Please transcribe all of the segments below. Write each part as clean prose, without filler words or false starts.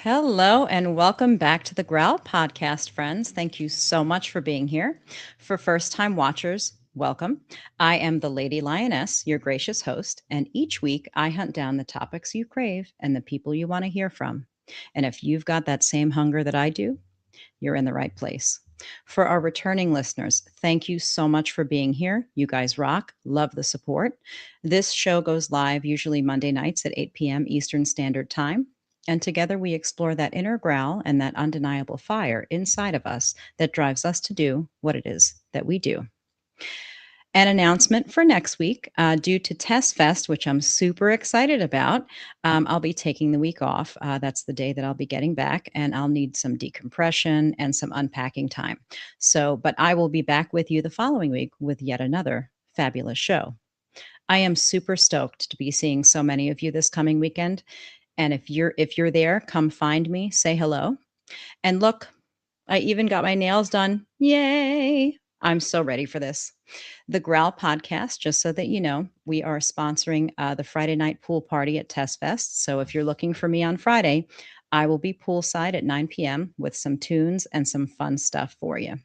Hello and welcome back to the Growl podcast, friends. Thank you so much for being here. For first time watchers, welcome. I am the Lady Lioness, your gracious host, and each week I hunt down the topics you crave and the people you want to hear from. And if you've got that same hunger that I do, you're in the right place. For our returning listeners, thank you so much for being here. You guys rock. Love the support. This show goes live usually Monday nights at 8 p.m. Eastern Standard Time. And together we explore that inner growl and that undeniable fire inside of us that drives us to do what it is that we do. An announcement for next week due to Test Fest, which I'm super excited about. I'll be taking the week off. That's the day that I'll be getting back, and I'll need some decompression and some unpacking time. But I will be back with you the following week with yet another fabulous show. I am super stoked to be seeing so many of you this coming weekend. And if you're there, come find me, say hello. And look, I even got my nails done. Yay! I'm so ready for this. The Growl podcast, just so that you know, we are sponsoring the Friday night pool party at Test Fest. So if you're looking for me on Friday, I will be poolside at 9 p.m. with some tunes and some fun stuff for you.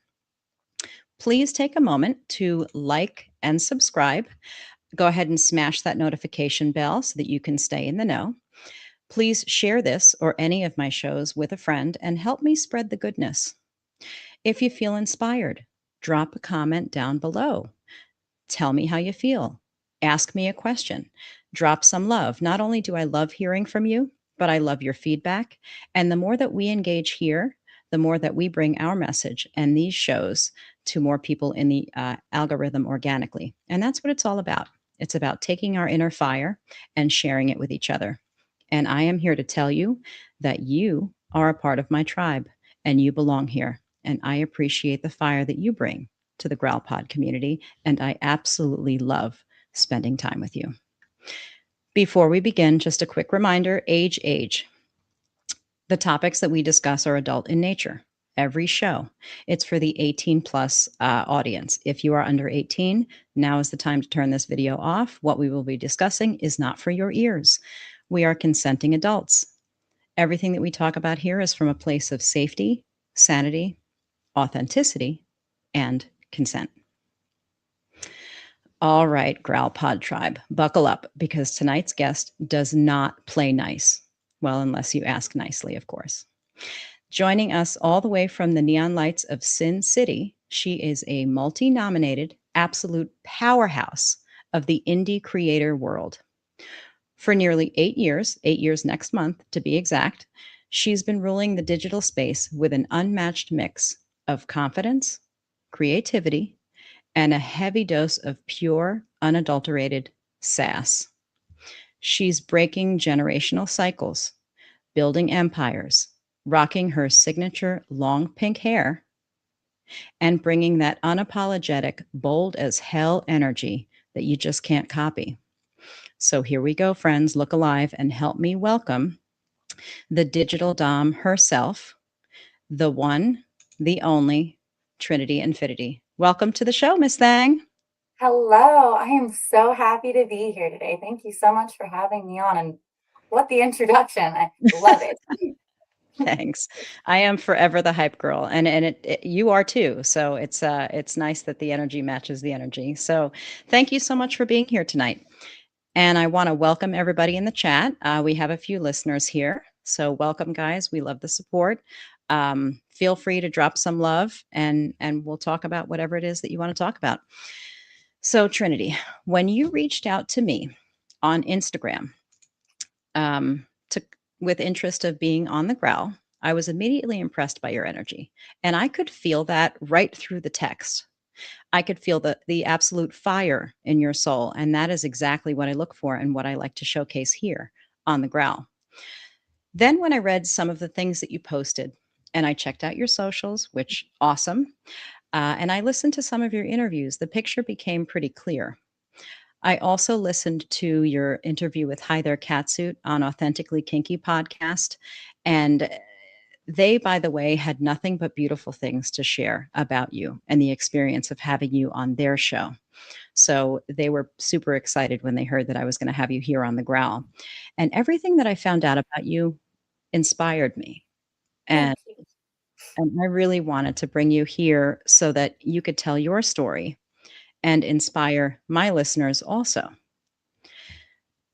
Please take a moment to like and subscribe. Go ahead and smash that notification bell so that you can stay in the know. Please share this or any of my shows with a friend and help me spread the goodness. If you feel inspired, drop a comment down below. Tell me how you feel. Ask me a question. Drop some love. Not only do I love hearing from you, but I love your feedback. And the more that we engage here, the more that we bring our message and these shows to more people in the algorithm organically. And that's what it's all about. It's about taking our inner fire and sharing it with each other. And I am here to tell you that you are a part of my tribe and you belong here. And I appreciate the fire that you bring to the Growl Pod community. And I absolutely love spending time with you. Before we begin, just a quick reminder, age. The topics that we discuss are adult in nature. Every show, it's for the 18 plus audience. If you are under 18, now is the time to turn this video off. What we will be discussing is not for your ears. We are consenting adults. Everything that we talk about here is from a place of safety, sanity, authenticity, and consent. All right, Growl Pod Tribe, buckle up because tonight's guest does not play nice. Well, unless you ask nicely, of course. Joining us all the way from the neon lights of Sin City, she is a multi-nominated absolute powerhouse of the indie creator world. For nearly 8 years next month to be exact, she's been ruling the digital space with an unmatched mix of confidence, creativity, and a heavy dose of pure, unadulterated sass. She's breaking generational cycles, building empires, rocking her signature long pink hair, and bringing that unapologetic, bold as hell energy that you just can't copy. So here we go, friends. Look alive and help me welcome the digital dom herself, the one, the only, Trinity Infinity. Welcome to the show, Miss Thang. Hello, I am so happy to be here today. Thank you so much for having me on. And what the introduction! I love it. Thanks. I am forever the hype girl, and you are too. So it's nice that the energy matches the energy. So thank you so much for being here tonight. And I want to welcome everybody in the chat. We have a few listeners here, so welcome, guys. We love the support. Feel free to drop some love, and we'll talk about whatever it is that you want to talk about. So Trinity, when you reached out to me on Instagram, with interest of being on the Growl, I was immediately impressed by your energy. And I could feel that right through the text. I could feel the absolute fire in your soul. And that is exactly what I look for and what I like to showcase here on the Growl. Then when I read some of the things that you posted, and I checked out your socials, which awesome. And I listened to some of your interviews, the picture became pretty clear. I also listened to your interview with Hi There Catsuit on Authentically Kinky podcast. And they, by the way, had nothing but beautiful things to share about you and the experience of having you on their show. So they were super excited when they heard that I was going to have you here on the Growl. And everything that I found out about you inspired me. Thank And you. I really wanted to bring you here so that you could tell your story and inspire my listeners also.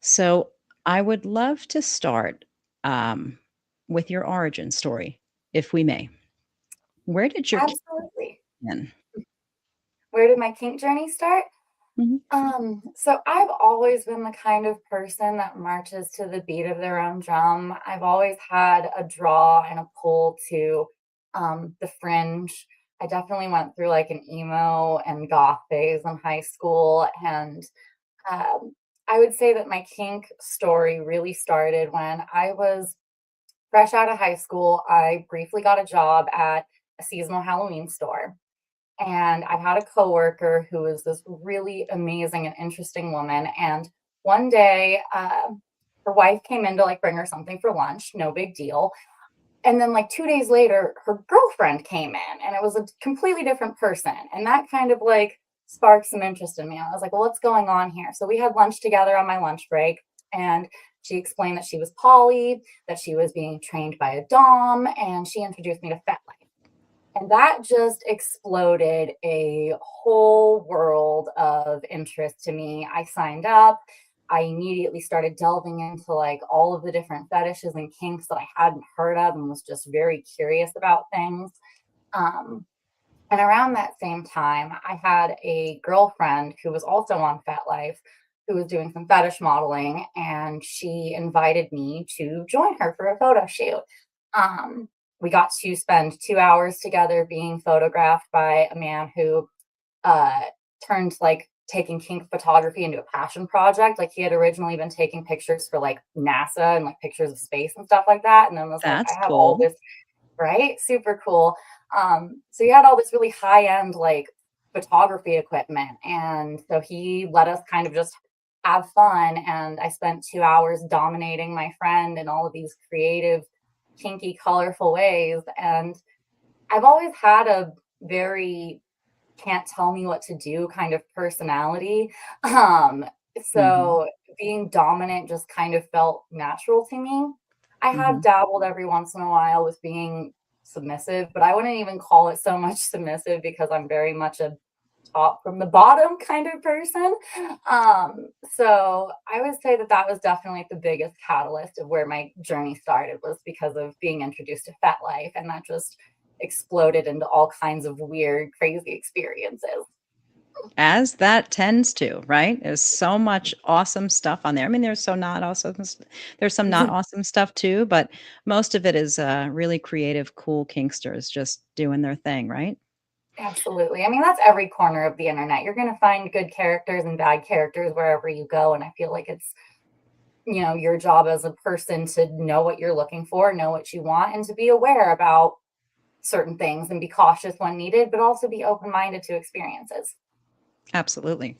So I would love to start um, with your origin story, if we may. Where did your kink Absolutely. begin? Where did my kink journey start? Mhm. So I've always been the kind of person that marches to the beat of their own drum. I've always had a draw and a pull to the fringe. I definitely went through like an emo and goth phase in high school. And um, I would say that my kink story really started when I was fresh out of high school. I briefly got a job at a seasonal Halloween store. And I had a coworker who was this really amazing and interesting woman. And one day, her wife came in to like bring her something for lunch, no big deal. And then, like 2 days later, her girlfriend came in and it was a completely different person. And that kind of like sparked some interest in me. I was like, well, what's going on here? So we had lunch together on my lunch break. And she explained that she was poly, that she was being trained by a Dom, and she introduced me to FetLife. And that just exploded a whole world of interest to me. I signed up. I immediately started delving into like all of the different fetishes and kinks that I hadn't heard of and was just very curious about things. Um, and around that same time, I had a girlfriend who was also on FetLife who was doing some fetish modeling, and she invited me to join her for a photo shoot. Um, we got to spend 2 hours together being photographed by a man who uh, turned like taking kink photography into a passion project. Like he had originally been taking pictures for like NASA and like pictures of space and stuff like that. And then was like, I That's have all cool. this, right? Super cool. So he had all this really high end like photography equipment. And so he let us kind of just have fun. And I spent 2 hours dominating my friend in all of these creative, kinky, colorful ways. And I've always had a very can't tell me what to do kind of personality. Um, Mhm, so being dominant just kind of felt natural to me. I have mhm. dabbled every once in a while with being submissive, but I wouldn't even call it so much submissive because I'm very much a top from the bottom kind of person. So I would say that that was definitely the biggest catalyst of where my journey started was because of being introduced to FetLife, and that just exploded into all kinds of weird, crazy experiences. As that tends to, right? There's so much awesome stuff on there. I mean, there's some not awesome stuff too, but most of it is, really creative, cool kinksters just doing their thing, right? Absolutely. I mean, that's every corner of the internet. You're going to find good characters and bad characters wherever you go. And I feel like it's, your job as a person to know what you're looking for, know what you want, and to be aware about certain things and be cautious when needed, but also be open minded to experiences. Absolutely.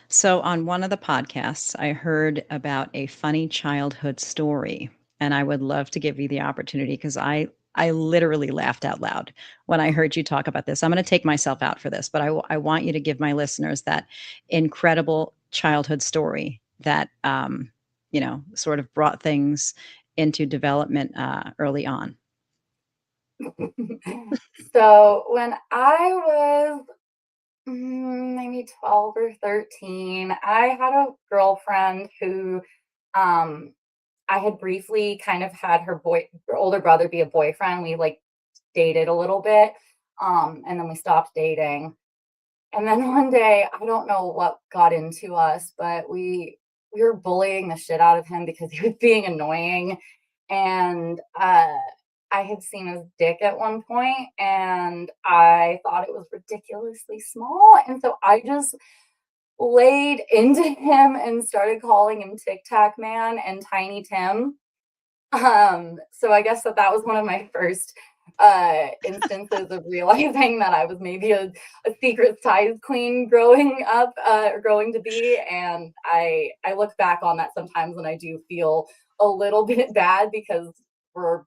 So on one of the podcasts, I heard about a funny childhood story, and I would love to give you the opportunity because I literally laughed out loud when I heard you talk about this. I'm going to take myself out for this, but I want you to give my listeners that incredible childhood story that sort of brought things into development early on. So when I was maybe 12 or 13, I had a girlfriend who um, I had briefly kind of had her older brother be a boyfriend. We like dated a little bit, and then we stopped dating. And then one day, I don't know what got into us, but we were bullying the shit out of him because he was being annoying. And I had seen his dick at one point, and I thought it was ridiculously small. And so I just laid into him and started calling him Tic Tac Man and Tiny Tim. So I guess that was one of my first instances of realizing that I was maybe a secret size queen growing up, or growing to be. And I look back on that sometimes and I do feel a little bit bad because we're,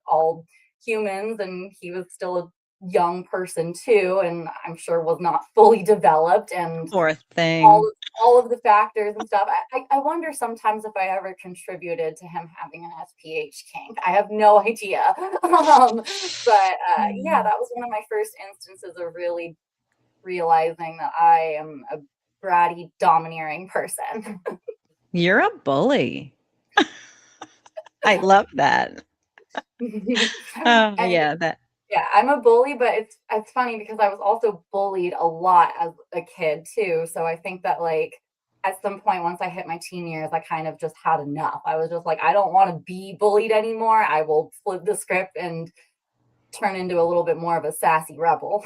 all humans and he was still a young person too, and I'm sure was not fully developed, and Poor all thing. all of the factors and stuff. I wonder sometimes if I ever contributed to him having an SPH kink. I have no idea. But yeah, that was one of my first instances of really realizing that I am a bratty, domineering person. You're a bully. I love that. Oh, And yeah, that yeah, I'm a bully, but it's funny because I was also bullied a lot as a kid too. So I think that like at some point once I hit my teen years, I kind of just had enough. I was just like, I don't want to be bullied anymore. I will flip the script and turn into a little bit more of a sassy rebel.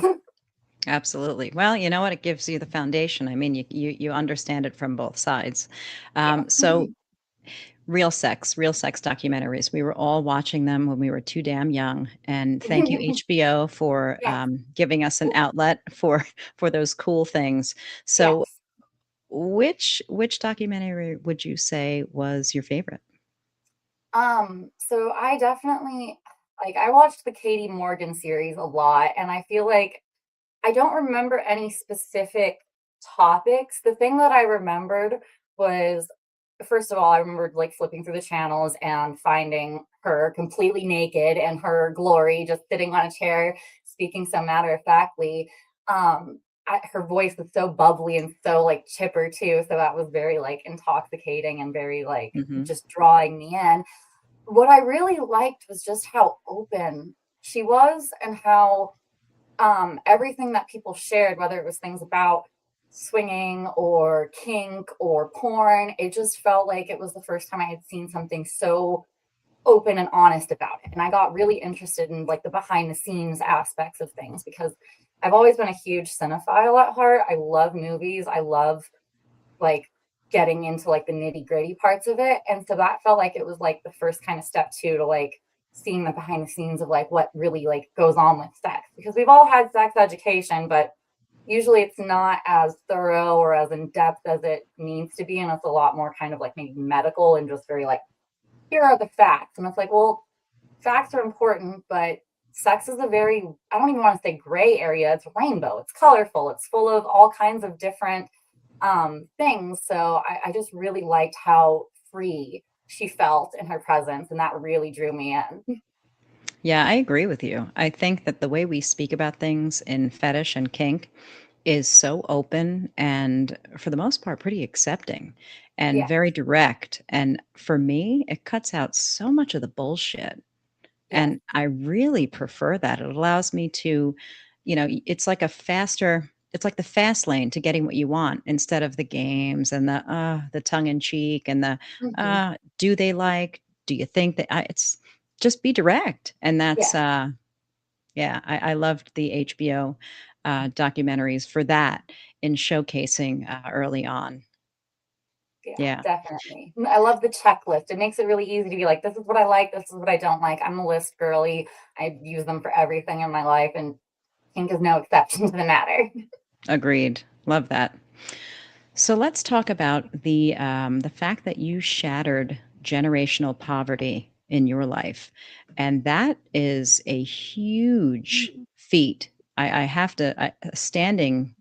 absolutely. Well, you know what? It gives you the foundation. I mean, you understand it from both sides. Yeah. So real sex documentaries. We were all watching them when we were too damn young. And thank you, HBO, for Yes. giving us an outlet for those cool things. So, Yes. which documentary would you say was your favorite? So I definitely like I watched the Katie Morgan series a lot, and I feel like I don't remember any specific topics. The thing that I remembered was, first of all, I remembered like flipping through the channels and finding her completely naked and her glory just sitting on a chair, speaking so matter of factly. Her voice was so bubbly and so like chipper too. So that was very like intoxicating and very like Hmm. just drawing me in. What I really liked was just how open she was and how everything that people shared, whether it was things about swinging or kink or porn, it just felt like it was the first time I had seen something so open and honest about it. And I got really interested in like the behind the scenes aspects of things because I've always been a huge cinephile at heart. I love movies. I love like getting into like the nitty gritty parts of it. And so that felt like it was like the first kind of step too to like seeing the behind the scenes of like what really like goes on with sex because we've all had sex education, but usually it's not as thorough or as in depth as it needs to be. And it's a lot more kind of like maybe medical and just very like, here are the facts. And it's like, well, facts are important, but sex is a very, I don't even want to say gray area. It's rainbow. It's colorful. It's full of all kinds of different things. So I just really liked how free she felt in her presence, and that really drew me in. Yeah, I agree with you. I think that the way we speak about things in fetish and kink is so open and, for the most part, pretty accepting and Yeah, very direct. And for me, it cuts out so much of the bullshit. yes, And I really prefer that. It allows me to, it's like it's like the fast lane to getting what you want instead of the games and the tongue in cheek and hmm, do they like, do you think that it's just be direct. And yeah, yeah, I loved the HBO documentaries for that in showcasing early on. yeah, Yeah, definitely. I love the checklist. It makes it really easy to be like, this is what I like, this is what I don't like. I'm a list girly. I use them for everything in my life, and kink is no exception to the matter. agreed. Love that. So let's talk about the fact that you shattered generational poverty in your life, and that is a huge feat. I have to a standing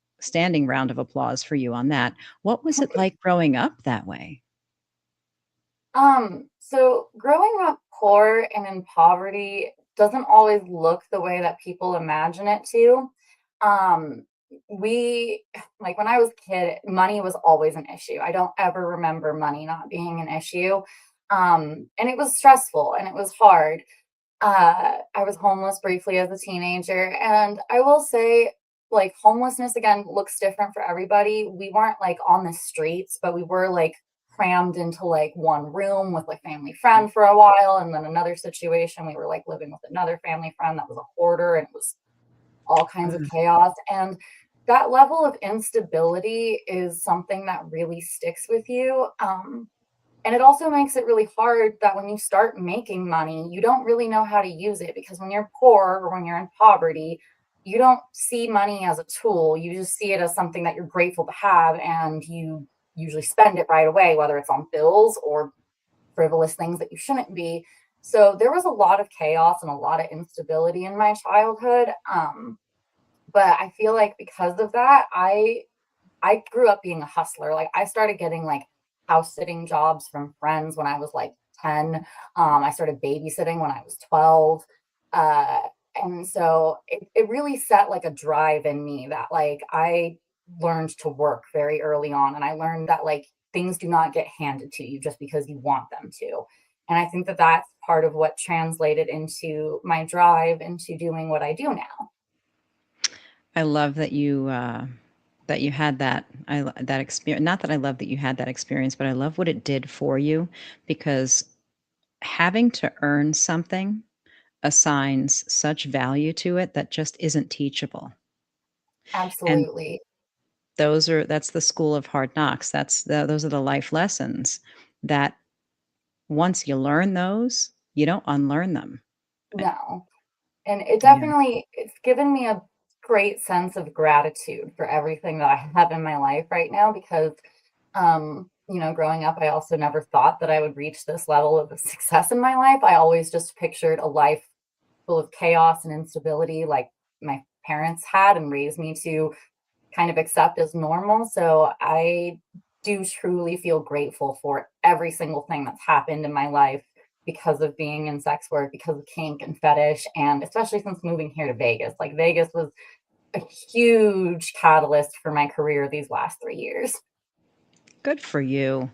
round of applause for you on that. What was it like growing up that way? So growing up poor and in poverty doesn't always look the way that people imagine it to. Um, we like when I was a kid, money was always an issue. I don't ever remember money not being an issue. And it was stressful and it was hard. I was homeless briefly as a teenager, and I will say, like, homelessness again looks different for everybody. We weren't like on the streets, but we were like crammed into like one room with like family friend for a while, and then another situation we were like living with another family friend that was a hoarder, and it was all kinds of Mm, chaos. And that level of instability is something that really sticks with you. And it also makes it really hard that when you start making money, you don't really know how to use it because when you're poor or when you're in poverty, you don't see money as a tool. You just see it as something that you're grateful to have, and you usually spend it right away, whether it's on bills or frivolous things that you shouldn't be. So there was a lot of chaos and a lot of instability in my childhood. But I feel like because of that, I grew up being a hustler. Like I started getting like house sitting jobs from friends when I was like 10. I started babysitting when I was 12. Uh, and so it really set like a drive in me that like I learned to work very early on. And I learned that like things do not get handed to you just because you want them to. And I think that that's part of what translated into my drive into doing what I do now. I love that you had that experience. Not that I love that you had that experience, but I love what it did for you because having to earn something assigns such value to it that just isn't teachable. And Absolutely. that's the school of hard knocks. Those are the life lessons that once you learn those, you don't unlearn them. I No. And it Yeah. definitely it's given me a great sense of gratitude for everything that I have in my life right now because, growing up, I also never thought that I would reach this level of success in my life. I always just pictured a life full of chaos and instability like my parents had and raised me to kind of accept as normal. So I do truly feel grateful for every single thing that's happened in my life because of being in sex work, because of kink and fetish, and especially since moving here to Vegas. Like Vegas was a huge catalyst for my career these last 3 years. Good for you.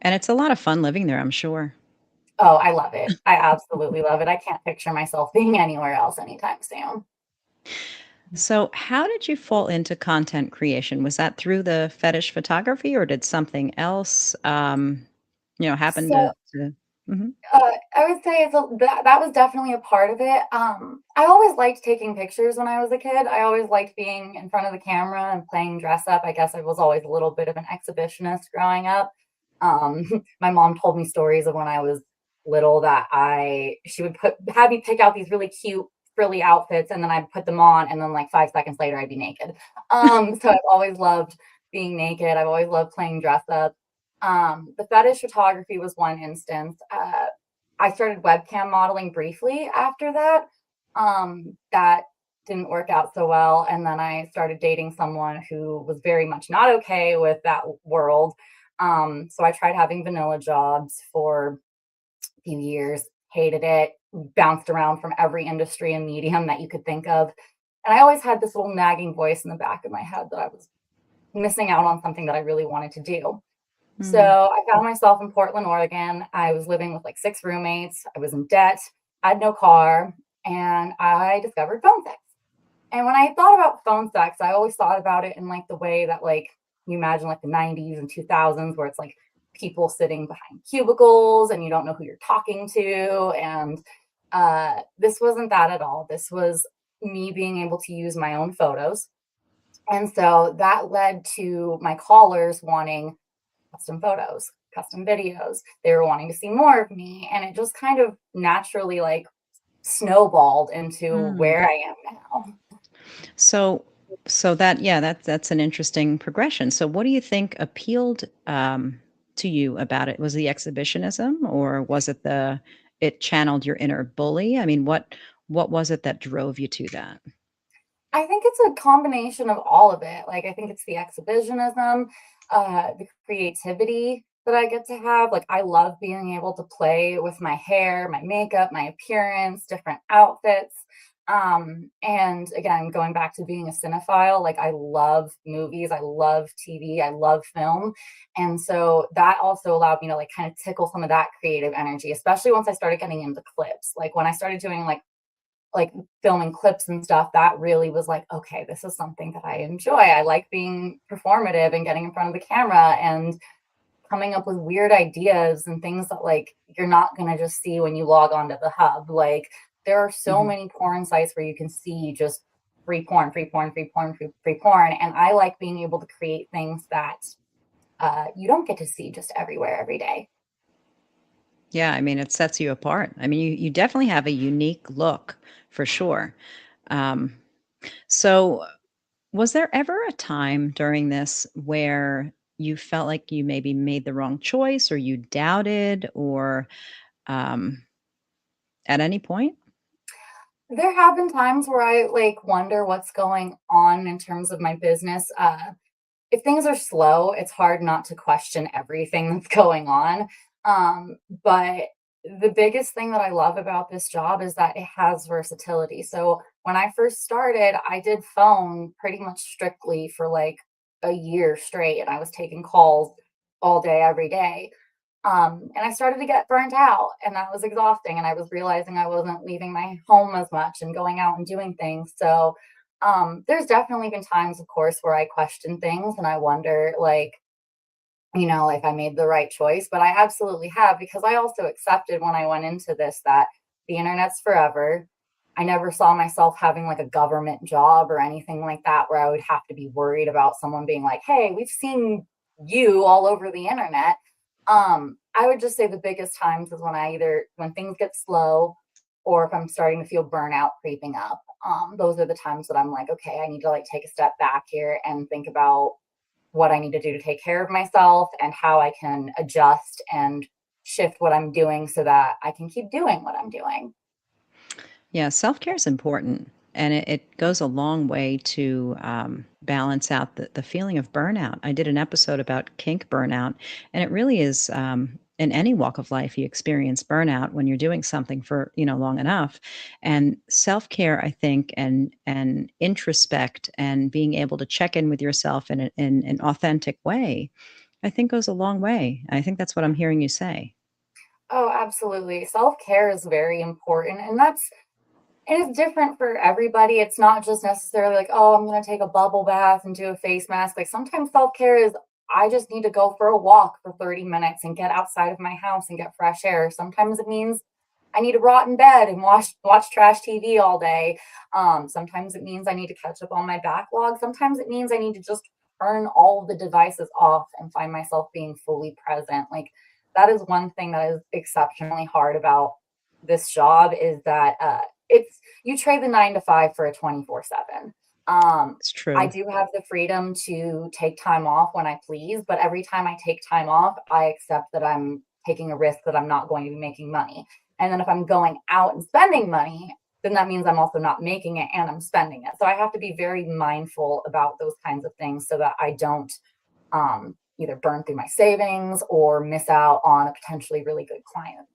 And it's a lot of fun living there, I'm sure. Oh, I love it. I absolutely love it. I can't picture myself being anywhere else anytime soon. So, how did you fall into content creation? Was that through the fetish photography or did something else, happen So to Mhm. I would say that was definitely a part of it. I always liked taking pictures when I was a kid. I always liked being in front of the camera and playing dress up. I guess I was always a little bit of an exhibitionist growing up. Um, my mom told me stories of when I was little that I she would have me pick out these really cute frilly outfits and then I'd put them on and then like 5 seconds later I'd be naked. So I've always loved being naked. I've always loved playing dress up. The fetish photography was one instance. I started webcam modeling briefly after that. That didn't work out so well. And then I started dating someone who was very much not okay with that world. So I tried having vanilla jobs for a few years, hated it, bounced around from every industry and medium that you could think of. And I always had this little nagging voice in the back of my head that I was missing out on something that I really wanted to do. So Mm. I found myself in Portland, Oregon. I was living with like six roommates. I was in debt. I had no car, and I discovered phone sex. And when I thought about phone sex, I always thought about it in like the way that like you imagine like the 90s and 2000s, where it's like people sitting behind cubicles and you don't know who you're talking to. And this wasn't that at all. This was me being able to use my own photos. And so that led to my callers wanting custom photos, custom videos. They were wanting to see more of me. And it just kind of naturally like snowballed into Mm. where I am now. So that's an interesting progression. So, what do you think appealed, to you about it? Was the exhibitionism or was it it channeled your inner bully? I mean, what was it that drove you to that? I think it's a combination of all of it. Like, I think it's the exhibitionism, the creativity that I get to have. Like, I love being able to play with my hair, my makeup, my appearance, different outfits. And again, going back to being a cinephile, like, I love movies, I love TV, I love film. And so that also allowed me to, like, kind of tickle some of that creative energy, especially once I started getting into clips. Like, when I started doing like filming clips and stuff, that really was like, okay, this is something that I enjoy. I like being performative and getting in front of the camera and coming up with weird ideas and things that like you're not going to just see when you log onto the hub. Like there are so Mhm. many porn sites where you can see just free porn, free porn, free porn, free porn. And I like being able to create things that you don't get to see just everywhere every day. Yeah, I mean, it sets you apart. I mean, you definitely have a unique look for sure. Um, so, was there ever a time during this where you felt like you maybe made the wrong choice or you doubted or, um, at any point? There have been times where I like wonder what's going on in terms of my business. If things are slow, it's hard not to question everything that's going on. But the biggest thing that I love about this job is that it has versatility. So when I first started, I did phone pretty much strictly for like a year straight, and I was taking calls all day, every day. And I started to get burnt out, and that was exhausting. And I was realizing I wasn't leaving my home as much and going out and doing things. So there's definitely been times, of course, where I question things and I wonder, like, if I made the right choice. But I absolutely have, because I also accepted when I went into this that the internet's forever. I never saw myself having like a government job or anything like that where I would have to be worried about someone being like, hey, we've seen you all over the internet. I would just say the biggest times is when things get slow or if I'm starting to feel burnout creeping up. Those are the times that I'm like, okay, I need to like take a step back here and think about what I need to do to take care of myself and how I can adjust and shift what I'm doing so that I can keep doing what I'm doing. Yeah, self care is important, and it goes a long way to balance out the feeling of burnout. I did an episode about kink burnout, and it really is in any walk of life you experience burnout when you're doing something for long enough. And self care, I think, and introspect and being able to check in with yourself in an authentic way, I think goes a long way. I think that's what I'm hearing you say. Oh, absolutely. Self care is very important. And it's different for everybody. It's not just necessarily like, oh, I'm going to take a bubble bath and do a face mask. Like sometimes self care is, I just need to go for a walk for 30 minutes and get outside of my house and get fresh air. Sometimes it means I need to rot in bed and watch trash TV all day. Sometimes it means I need to catch up on my backlog. Sometimes it means I need to just turn all of the devices off and find myself being fully present. Like that is one thing that is exceptionally hard about this job is that it's you trade the 9 to 5 for a 24/7. Um, It's I true. do have the freedom to take time off when I please, but every time I take time off, I accept that I'm taking a risk that I'm not going to be making money. And then if I'm going out and spending money, then that means I'm also not making it and I'm spending it. So I have to be very mindful about those kinds of things so that I don't either burn through my savings or miss out on a potentially really good client.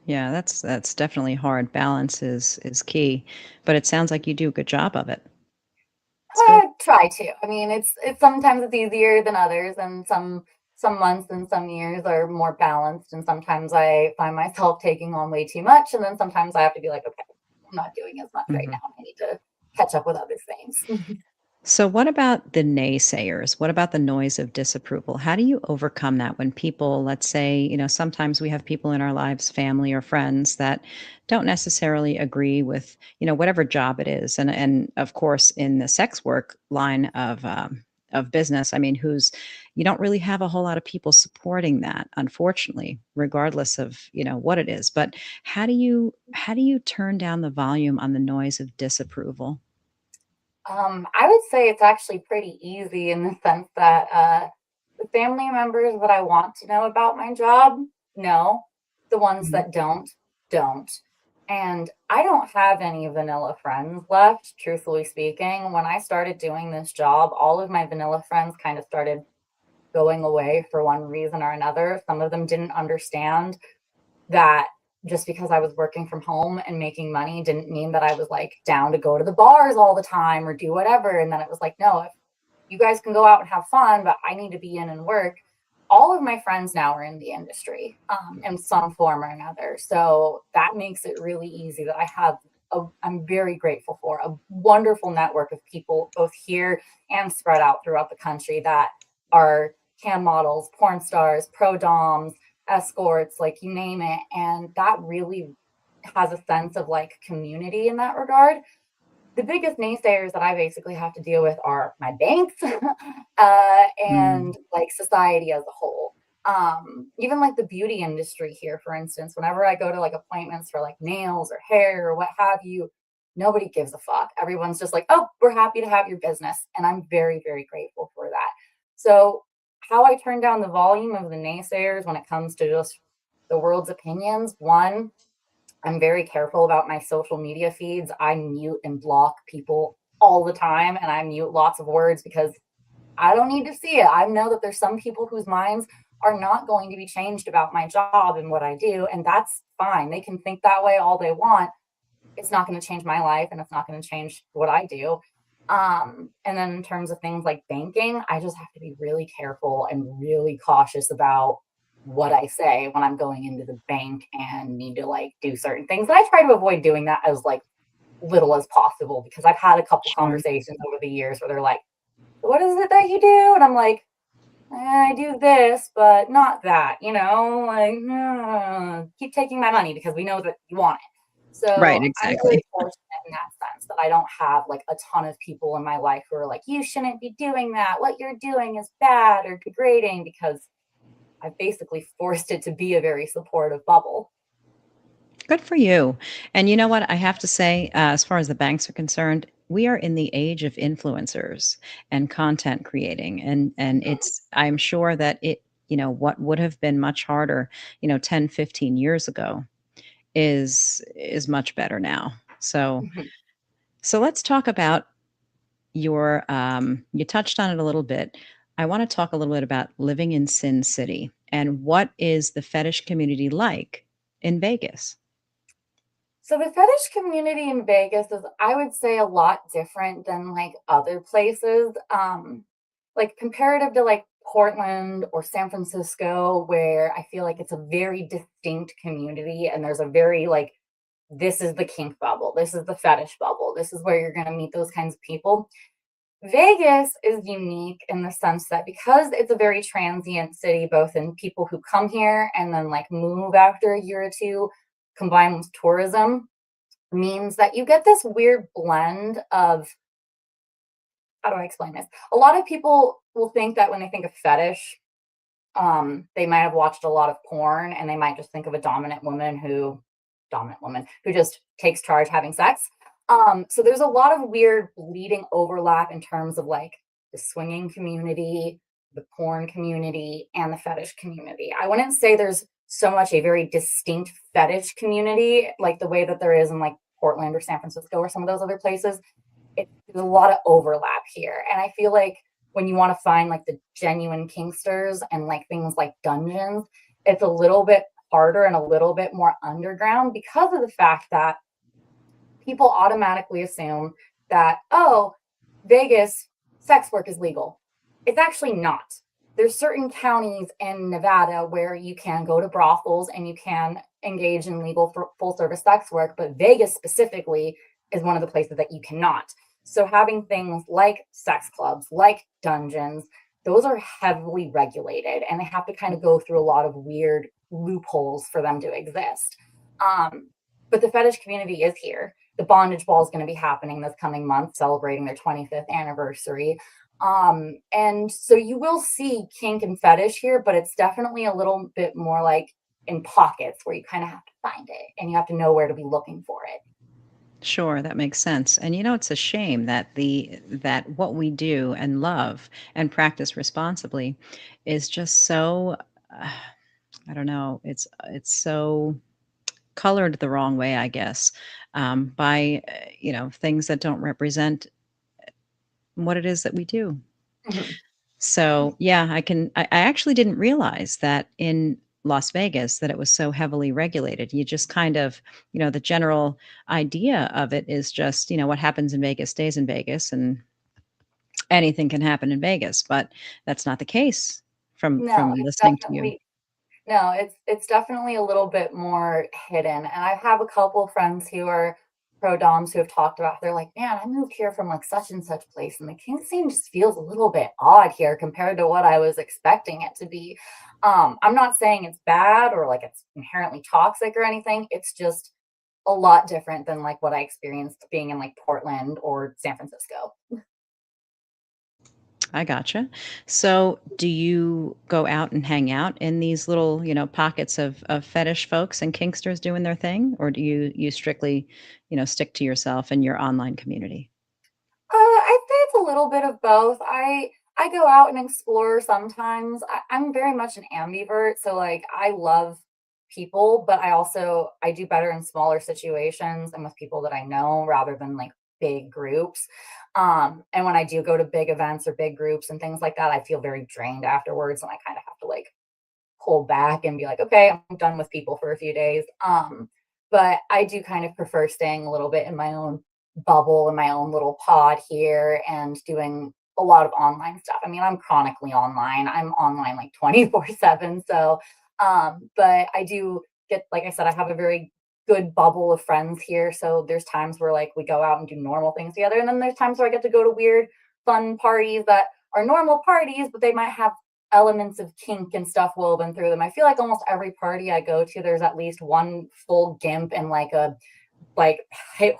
Yeah, that's definitely hard. Balance is key, but it sounds like you do a good job of it. It's good. I try to. I mean, it's sometimes it's easier than others, and some months and some years are more balanced, and sometimes I find myself taking on way too much, and then sometimes I have to be like, okay, I'm not doing as much right Mhm. now. I need to catch up with other things. So what about the naysayers? What about the noise of disapproval? How do you overcome that when people, let's say, sometimes we have people in our lives, family or friends that don't necessarily agree with, whatever job it is. And of course, in the sex work line of business, I mean, you don't really have a whole lot of people supporting that, unfortunately, regardless of, what it is. But how do you turn down the volume on the noise of disapproval? I would say it's actually pretty easy in the sense that the family members that I want to know about my job know. The ones Mhm. that don't. And I don't have any vanilla friends left, truthfully speaking. When I started doing this job, all of my vanilla friends kind of started going away for one reason or another. Some of them didn't understand that just because I was working from home and making money didn't mean that I was like down to go to the bars all the time or do whatever. And then it was like, no, if you guys can go out and have fun, but I need to be in and work. All of my friends now are in the industry in some form or another. So that makes it really easy that I'm very grateful for a wonderful network of people, both here and spread out throughout the country, that are cam models, porn stars, pro doms, escorts, like you name it. And that really has a sense of like community in that regard. The biggest naysayers that I basically have to deal with are my banks and Mm. like society as a whole. Even like the beauty industry here, for instance, whenever I go to like appointments for like nails or hair or what have you, nobody gives a fuck. Everyone's just like, oh, we're happy to have your business. And I'm very, very grateful for that. So, how I turn down the volume of the naysayers when it comes to just the world's opinions, one, I'm very careful about my social media feeds. I mute and block people all the time, and I mute lots of words because I don't need to see it. I know that there's some people whose minds are not going to be changed about my job and what I do, and that's fine. They can think that way all they want. It's not going to change my life, and it's not going to change what I do. And then in terms of things like banking, I just have to be really careful and really cautious about what I say when I'm going into the bank and need to like do certain things. And I try to avoid doing that as like little as possible because I've had a couple Sure. conversations over the years where they're like, "What is it that you do?" And I'm like, I do this, but not that, like, keep taking my money because we know that you want it. So Right, I'm really exactly. fortunate in that sense that I don't have like a ton of people in my life who are like, you shouldn't be doing that. What you're doing is bad or degrading because I've basically forced it to be a very supportive bubble. Good for you. And you know what? I have to say, as far as the banks are concerned, we are in the age of influencers and content creating. And Mhm. I'm sure that what would have been much harder, 10, 15 years ago is much better now. So Mhm. so let's talk about you touched on it a little bit. I want to talk a little bit about living in Sin City and what is the fetish community like in Vegas? So the fetish community in Vegas is, I would say, a lot different than like other places. Like comparative to like Portland or San Francisco, where I feel like it's a very distinct community and there's a very like this is the kink bubble, this is the fetish bubble, this is where you're gonna meet those kinds of people. Vegas is unique in the sense that because it's a very transient city, both in people who come here and then like move after a year or two, combined with tourism, means that you get this weird blend of how do I explain this? A lot of people will think that when they think of fetish, they might have watched a lot of porn and they might just think of a dominant woman who just takes charge having sex. So there's a lot of weird bleeding overlap in terms of like the swinging community, the porn community, and the fetish community. I wouldn't say there's so much a very distinct fetish community like the way that there is in like Portland or San Francisco or some of those other places. There's a lot of overlap here. And I feel like when you want to find like the genuine kinksters and like things like dungeons, it's a little bit harder and a little bit more underground because of the fact that people automatically assume that, oh, Vegas, sex work is legal. It's actually not. There's certain counties in Nevada where you can go to brothels and you can engage in legal full service sex work, but Vegas specifically is one of the places that you cannot. So having things like sex clubs, like dungeons, those are heavily regulated and they have to kind of go through a lot of weird loopholes for them to exist. Um, but the fetish community is here. The bondage ball is going to be happening this coming month, celebrating their 25th anniversary. And so you will see kink and fetish here, but it's definitely a little bit more like in pockets where you kind of have to find it and you have to know where to be looking for it. Sure, that makes sense. And it's a shame that that what we do and love and practice responsibly is just so uh, I don't know, it's so colored the wrong way, I guess, by things that don't represent what it is that we do. Mhm. So, yeah, I actually didn't realize that in Las Vegas that it was so heavily regulated. You just kind of, the general idea of it is just, what happens in Vegas stays in Vegas and anything can happen in Vegas, but that's not the case No, from it's listening to you. definitely No, it's definitely a little bit more hidden, and I have a couple friends who are pro doms who have talked about they're like, "Man, I moved here from, like, such and such place, and the kink scene just feels a little bit odd here compared to what I was expecting it to be." I'm not saying it's bad or, like, it's inherently toxic or anything, it's just a lot different than, like, what I experienced being in, like, Portland or San Francisco. I gotcha. So, do you go out and hang out in these little, pockets of fetish folks and kinksters doing their thing, or do you strictly, stick to yourself and your online community? I'd say it's a little bit of both. I go out and explore sometimes. I'm very much an ambivert, so like I love people, but I do better in smaller situations and with people that I know rather than like big groups. And when I do go to big events or big groups and things like that, I feel very drained afterwards, and I kind of have to like pull back and be like, okay, I'm done with people for a few days. But I do kind of prefer staying a little bit in my own bubble, in my own little pod here, and doing a lot of online stuff. I mean, I'm chronically online. I'm online like 24/7. So, but I do get, like I said, I have a very good bubble of friends here. So there's times where like we go out and do normal things together. And then there's times where I get to go to weird, fun parties that are normal parties, but they might have elements of kink and stuff woven through them. I feel like almost every party I go to, there's at least one full gimp and like a like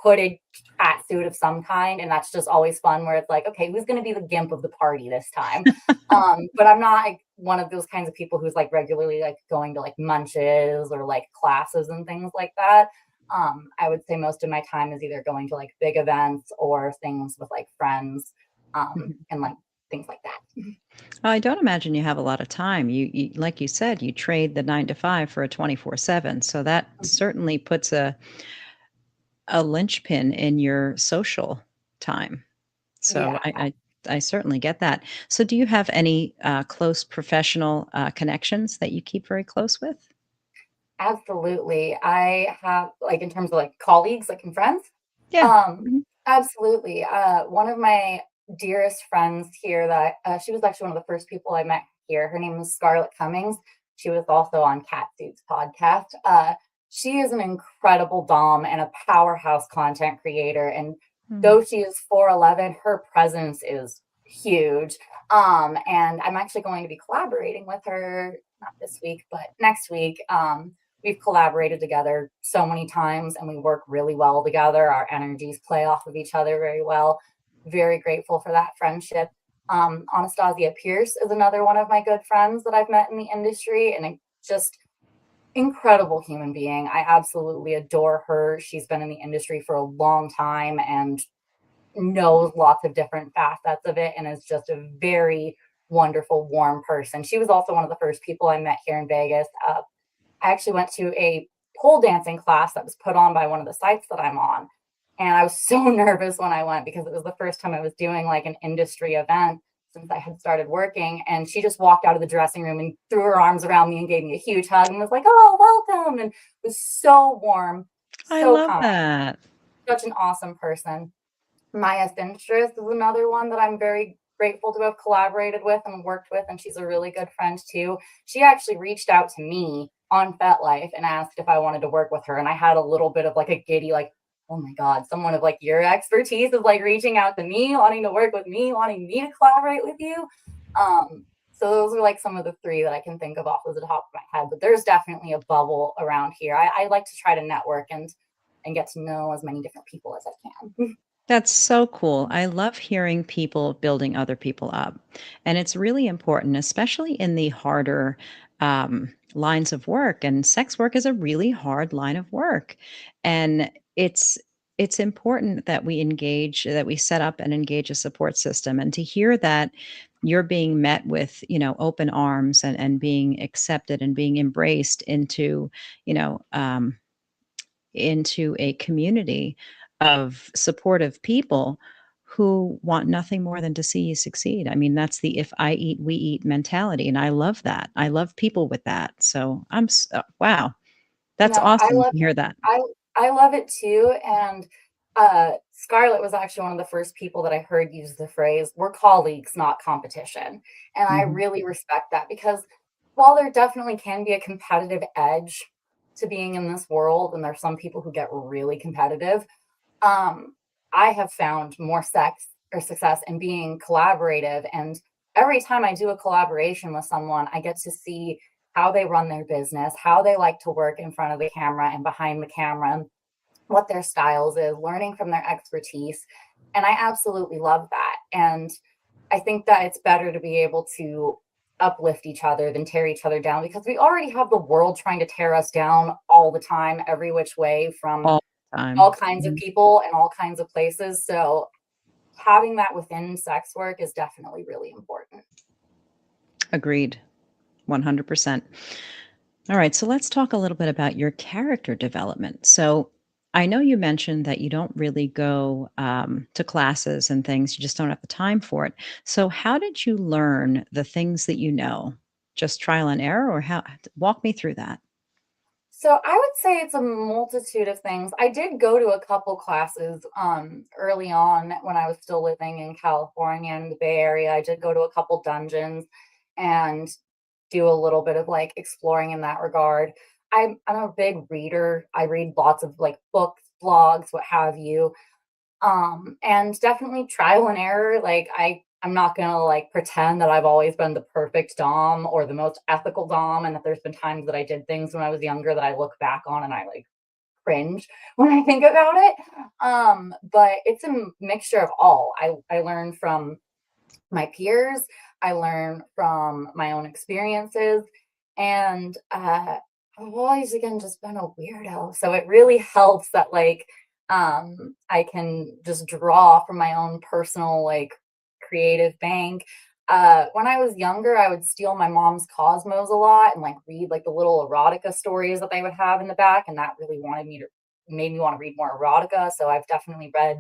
hooded cat suit of some kind, and that's just always fun. Where it's like, okay, who's going to be the gimp of the party this time? But I'm not like one of those kinds of people who's like regularly like going to like munches or like classes and things like that. I would say most of my time is either going to like big events or things with like friends, and like things like that. I don't imagine you have a lot of time. You like you said, you trade the 9 to 5 for a 24/7. So that certainly puts a linchpin in your social time. So Yeah, I certainly get that. So do you have any close professional connections that you keep very close with? absolutely. I have like in terms of like colleagues, like and friends. Yeah. Um, Mhm. Absolutely. One of my dearest friends here that she was actually one of the first people I met here. Her name was Scarlett Cummings. She was also on Cat Suits podcast. She is an incredible dom and a powerhouse content creator. And Mm. though she is 4'11", her presence is huge. And I'm actually going to be collaborating with her not this week, but next week. We've collaborated together so many times and we work really well together. Our energies play off of each other very well. Very grateful for that friendship. Anastasia Pierce is another one of my good friends that I've met in the industry, and just incredible human being. I absolutely adore her. She's been in the industry for a long time and knows lots of different facets of it, and is just a very wonderful, warm person. She was also one of the first people I met here in Vegas. I actually went to a pole dancing class that was put on by one of the sites that I'm on. And I was so nervous when I went because it was the first time I was doing like an industry event since I had started working. And she just walked out of the dressing room and threw her arms around me and gave me a huge hug and was like, oh, welcome. And was so warm, I so love kind, that. such an awesome person. Maya Finstress is another one that I'm very grateful to have collaborated with and worked with, and she's a really good friend too. She actually reached out to me on FetLife and asked if I wanted to work with her, and I had a little bit of like a giddy, like, oh my god, someone of like your expertise is like reaching out to me, wanting to work with me, wanting me to collaborate with you. So those are like some of the three that I can think of off of the top of my head. But there's definitely a bubble around here. I like to try to network and get to know as many different people as I can. That's so cool. I love hearing people building other people up. And it's really important, especially in the harder lines of work. And sex work is a really hard line of work. And it's important that we engage, that we set up and engage a support system. And to hear that you're being met with, open arms and being accepted and being embraced you know, um, into a community of supportive people who want nothing more than to see you succeed. I mean, that's the if I eat, we eat mentality. And I love that. I love people with that. So wow, that's No, awesome to hear that. I I love it too, and, Scarlett was actually one of the first people that I heard use the phrase, "We're colleagues, not competition," and I Mhm. really respect that because while there definitely can be a competitive edge to being in this world, and there's some people who get really competitive, um, I have found more sex or success in being collaborative. And every time I do a collaboration with someone, I get to see how they run their business, how they like to work in front of the camera and behind the camera, what their styles is, learning from their expertise. And I absolutely love that. And I think that it's better to be able to uplift each other than tear each other down because we already have the world trying to tear us down all the time, every which way from All the time. all kinds of Mhm. people and all kinds of places. So having that within sex work is definitely really important. Agreed. 100%. All right, so let's talk a little bit about your character development. So I know you mentioned that you don't really go to classes and things, you just don't have the time for it. So, how did you learn the things that you know? Just trial and error, or how? Walk me through that. So I would say it's a multitude of things. I did go to a couple classes early on when I was still living in California in the Bay Area. I did go to a couple dungeons and do a little bit of like exploring in that regard. I'm a big reader. I read lots of like books, blogs, what have you. And definitely trial and error. Like I'm not gonna like pretend that I've always been the perfect dom or the most ethical dom, and that there's been times that I did things when I was younger that I look back on and I like cringe when I think about it. But it's a mixture of all. I learn from my peers, I learn from my own experiences, and I've always again just been a weirdo. So it really helps that like I can just draw from my own personal like creative bank. When I was younger, I would steal my mom's Cosmos a lot and like read like the little erotica stories that they would have in the back, and that really made me want to read more erotica. So I've definitely read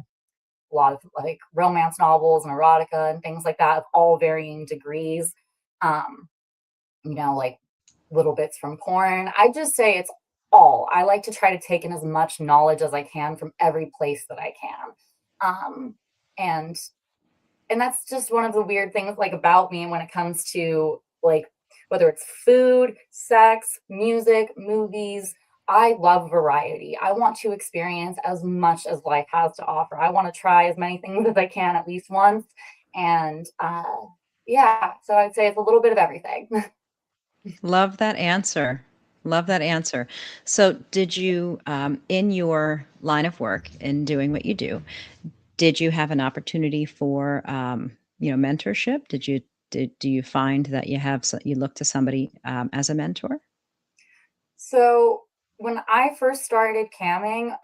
a lot of like romance novels and erotica and things like that of all varying degrees. Um, like little bits from porn. I just say it's all. I like to try to take in as much knowledge as I can from every place that I can. Um, and and that's just one of the weird things like about me when it comes to like whether it's food, sex, music, movies. I love variety. I want to experience as much as life has to offer. I want to try as many things as I can at least once. And yeah, so I'd say it's a little bit of everything. Love that answer. Love that answer. So, did you, in your line of work, in doing what you did you have an opportunity for, mentorship? Do you find that you look to somebody as a mentor? So when I first started camming,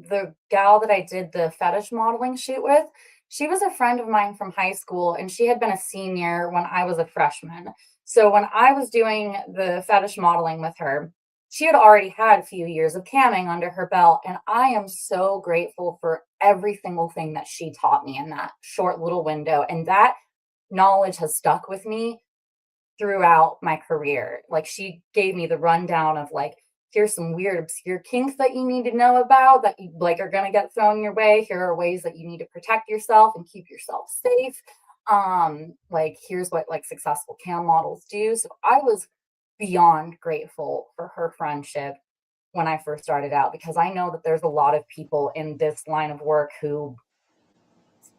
the gal that I did the fetish modeling shoot with, she was a friend of mine from high school and she had been a senior when I was a freshman. So when I was doing the fetish modeling with her, she had already had a few years of camming under her belt. And I am so grateful for every single thing that she taught me in that short little window. And that knowledge has stuck with me throughout my career. Like she gave me the rundown of like, here's some weird obscure kinks that you need to know about that you like are going to get thrown your way. Here are ways that you need to protect yourself and keep yourself safe. Like here's what like successful cam models do. So I was beyond grateful for her friendship when I first started out because I know that there's a lot of people in this line of work who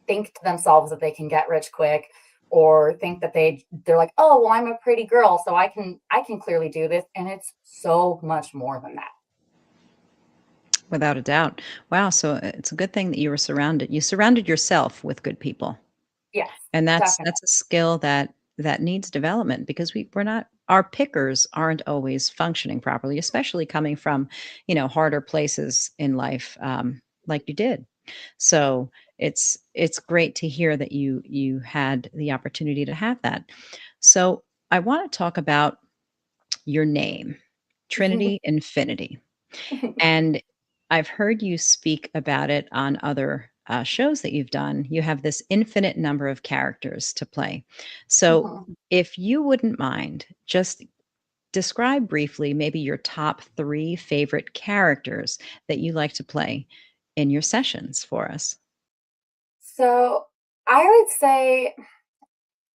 think to themselves that they can get rich quick or think that they're like, oh well, I'm a pretty girl so I can clearly do this, and it's so much more than that. Without a doubt. Wow, so it's a good thing that you surrounded yourself with good people. Yes, And definitely. that's a skill that needs development because we're not our pickers aren't always functioning properly, especially coming from, harder places in life, like you did. So, it's great to hear that you had the opportunity to have that. So, I wanna talk about your name, Trinity Infinity. And I've heard you speak about it on other shows that you've done. You have this infinite number of characters to play. So, Mhm. if you wouldn't mind, just describe briefly maybe your top three favorite characters that you like to play in your sessions for us. So I would say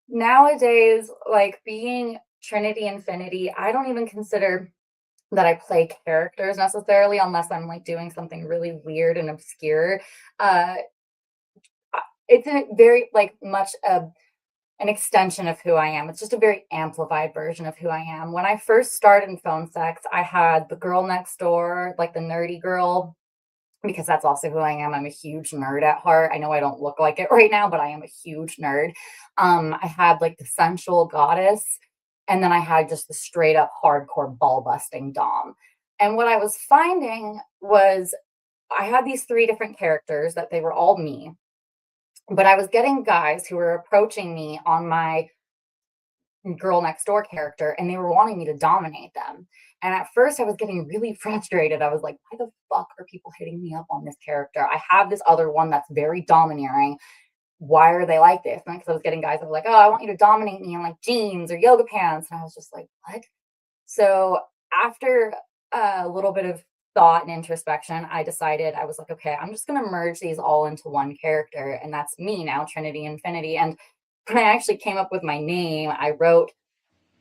nowadays, like being Trinity Infinity, I don't even consider that I play characters necessarily unless I'm like doing something really weird and obscure. Uh, it's a very like much an extension of who I am. It's just a very amplified version of who I am. When I first started in phone sex, I had the girl next door, like the nerdy girl, because that's also who I am. I'm a huge nerd at heart. I know I don't look like it right now, but I am a huge nerd. I had like the sensual goddess, and then I had just the straight up hardcore ball busting dom. And what I was finding was I had these three different characters that they were all me, but I was getting guys who were approaching me on my girl next door character, and they were wanting me to dominate them. And at first I was getting really frustrated. I was like, why the fuck are people hitting me up on this character? I have this other one that's very domineering. Why are they like this? Because I was getting guys that were like, oh, I want you to dominate me in like jeans or yoga pants. And I was just like, what? So after a little bit of thought and introspection, I decided, I was like, okay, I'm just going to merge these all into one character. And that's me now, Trinity Infinity. And when I actually came up with my name, I wrote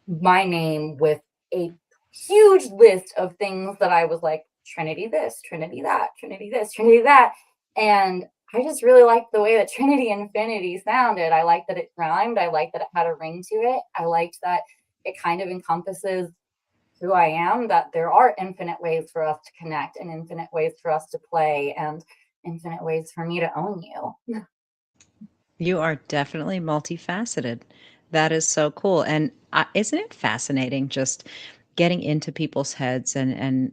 my name with a huge list of things that I was like, Trinity this, Trinity that, Trinity this, Trinity that. And I just really liked the way that Trinity Infinity sounded. I liked that it rhymed. I liked that it had a ring to it. I liked that it kind of encompasses who I am, that there are infinite ways for us to connect and infinite ways for us to play and infinite ways for me to own you. You are definitely multifaceted. That is so cool, and, isn't it fascinating just getting into people's heads and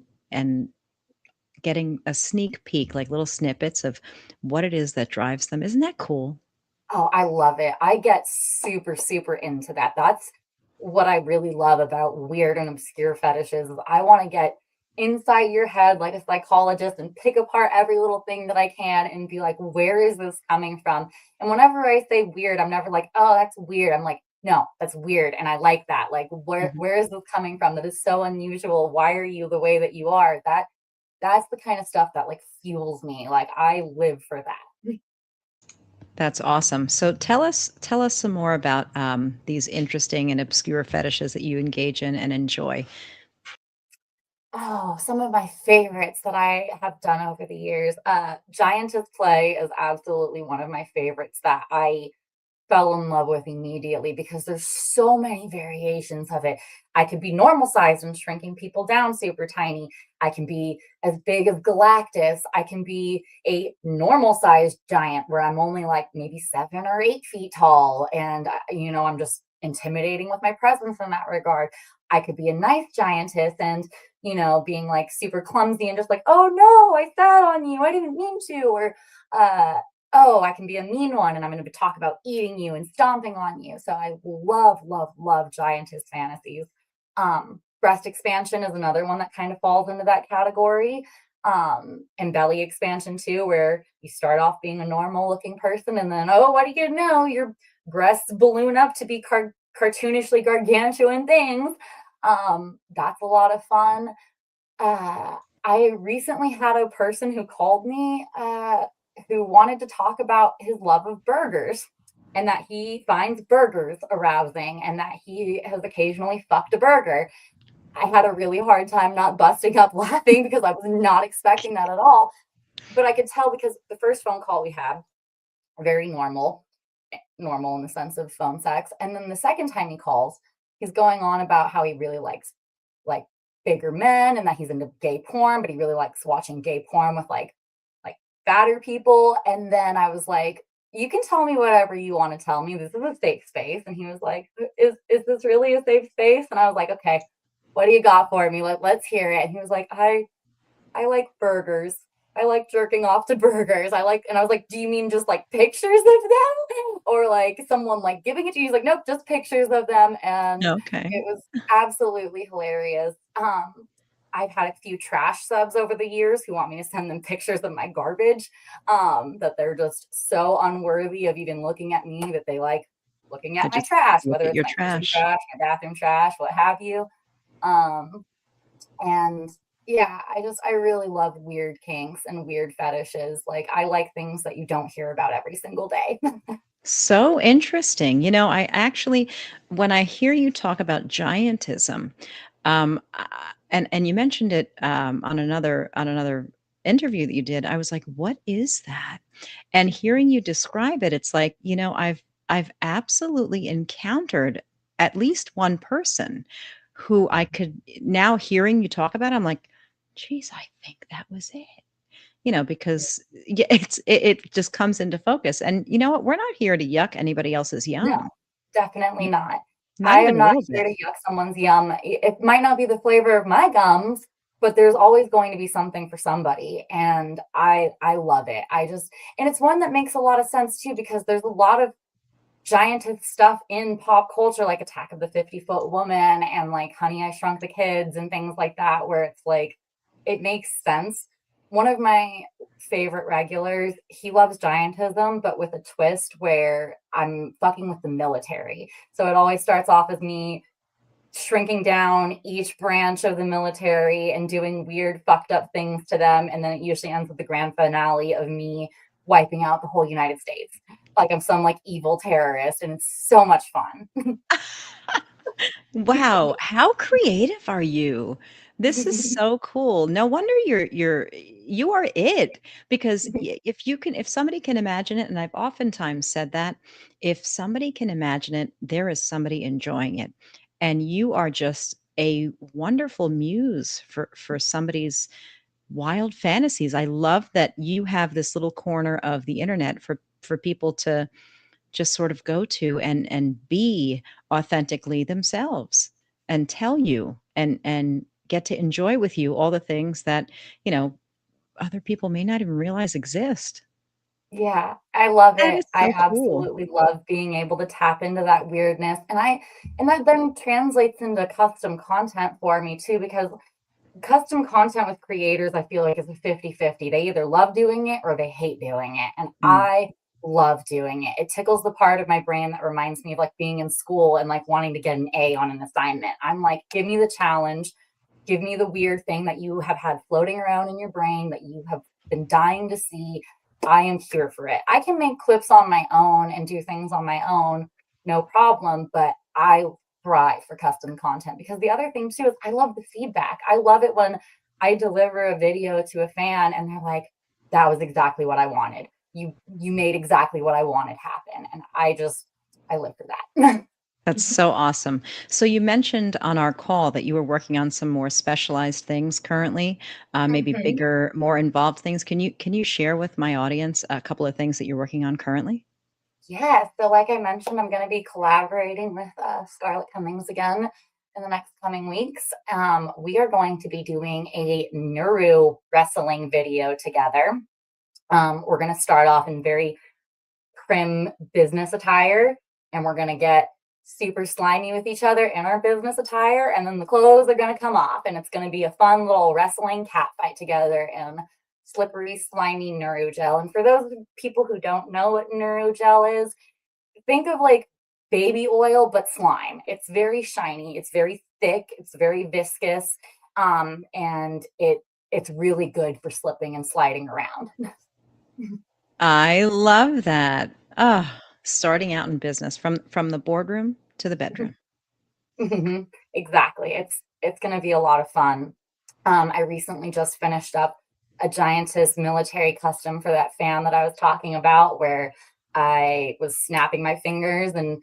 getting a sneak peek, like little snippets of what it is that drives them? Isn't that cool? Oh, I love it. I get super, super into that. That's what I really love about weird and obscure fetishes is I want to get inside your head like a psychologist and pick apart every little thing that I can and be like, where is this coming from? And whenever I say weird, I'm never like, oh, that's weird. I'm like, no, that's weird. And I like that. Like, Mhm. where is this coming from? That is so unusual. Why are you the way that you are? That's the kind of stuff that like fuels me. Like I live for that. That's awesome. So tell us some more about, these interesting and obscure fetishes that you engage in and enjoy. Oh, some of my favorites that I have done over the years. Giantess play is absolutely one of my favorites that I fell in love with immediately because there's so many variations of it. I could be normal sized and shrinking people down super tiny. I can be as big as Galactus. I can be a normal sized giant where I'm only like maybe 7 or 8 feet tall. And, I'm just intimidating with my presence in that regard. I could be a nice giantess and, being like super clumsy and just like, oh no, I sat on you. I didn't mean to. Or, oh, I can be a mean one and I'm going to talk about eating you and stomping on you. So I love, love, love giantess fantasies. Breast expansion is another one that kind of falls into that category. And belly expansion too, where you start off being a normal looking person and then, oh, what do you know? Your breasts balloon up to be cartoonishly gargantuan things. That's a lot of fun. I recently had a person who called me who wanted to talk about his love of burgers and that he finds burgers arousing and that he has occasionally fucked a burger. I had a really hard time not busting up laughing because I was not expecting that at all. But I could tell because the first phone call we had, very normal in the sense of phone sex. And then the second time he calls, he's going on about how he really likes like bigger men and that he's into gay porn, but he really likes watching gay porn with like fatter people. And then I was like, you can tell me whatever you want to tell me. This is a safe space. And he was like, is this really a safe space? And I was like, okay, what do you got for me? Let's hear it. And he was like, I like burgers. I like jerking off to burgers. And I was like, do you mean just like pictures of them or like someone like giving it to you? He's like, nope, just pictures of them. And Okay. it was absolutely hilarious. I've had a few trash subs over the years who want me to send them pictures of my garbage, that they're just so unworthy of even looking at me that they like looking To at my just trash, look whether at it's your my kitchen trash. trash, my bathroom trash, what have you. Um, and yeah, I really love weird kinks and weird fetishes. Like I like things that you don't hear about every single day. So interesting. I actually, when I hear you talk about giantism, and you mentioned it on another interview that you did, I was like, "What is that?" And hearing you describe it, it's like, I've absolutely encountered at least one person who I could now hearing you talk about, it, I'm like, "Geez, I think that was it." Because yeah, it just comes into focus. And you know what? We're not here to yuck anybody else's No, yum. definitely Y- not. Not I am even a not little here bit. to yuck someone's yum. It might not be the flavor of my gums, but there's always going to be something for somebody, and I love it. And it's one that makes a lot of sense too because there's a lot of giantess stuff in pop culture, like Attack of the 50-Foot Woman and like Honey, I Shrunk the Kids and things like that, where it's like, it makes sense. One of my favorite regulars, he loves giantism, but with a twist where I'm fucking with the military. So it always starts off as me shrinking down each branch of the military and doing weird, fucked up things to them. And then it usually ends with the grand finale of me wiping out the whole United States. Like I'm some like evil terrorist, and it's so much fun. Wow, how creative are you? This is so cool. No wonder you are it because if somebody can imagine it, and I've oftentimes said that, if somebody can imagine it, there is somebody enjoying it. And you are just a wonderful muse for somebody's wild fantasies. I love that you have this little corner of the internet for people to just sort of go to and be authentically themselves and tell you and get to enjoy with you all the things that, you know, other people may not even realize exist. Yeah, I love That it. is I so cool. absolutely love being able to tap into that weirdness, and that then translates into custom content for me too, because custom content with creators, I feel like is a 50-50. They either love doing it or they hate doing it. And Mm. I love doing it. It tickles the part of my brain that reminds me of like being in school and like wanting to get an A on an assignment. I'm like, give me the challenge, give me the weird thing that you have had floating around in your brain that you have been dying to see. I am here for it. I can make clips on my own and do things on my own, no problem, but I thrive for custom content because the other thing too is I love the feedback. I love it when I deliver a video to a fan and they're like, that was exactly what I wanted. You made exactly what I wanted happen. And I live for that. That's so awesome. So you mentioned on our call that you were working on some more specialized things currently, maybe Mhm. bigger, more involved things. Can you share with my audience a couple of things that you're working on currently? Yeah, so like I mentioned, I'm going to be collaborating with Scarlett Cummings again in the next coming weeks. We are going to be doing a neuro wrestling video together. We're going to start off in very prim business attire, and we're going to get super slimy with each other in our business attire, and then the clothes are going to come off, and it's going to be a fun little wrestling cat fight together in slippery, slimy neurogel. And for those people who don't know what neurogel is, think of like baby oil but slime. It's very shiny, it's very thick, it's very viscous, and it's really good for slipping and sliding around. I love that. Ah, starting out in business from the boardroom to the bedroom. Exactly. It's going to be a lot of fun. I recently just finished up a giantess military custom for that fan that I was talking about, where I was snapping my fingers and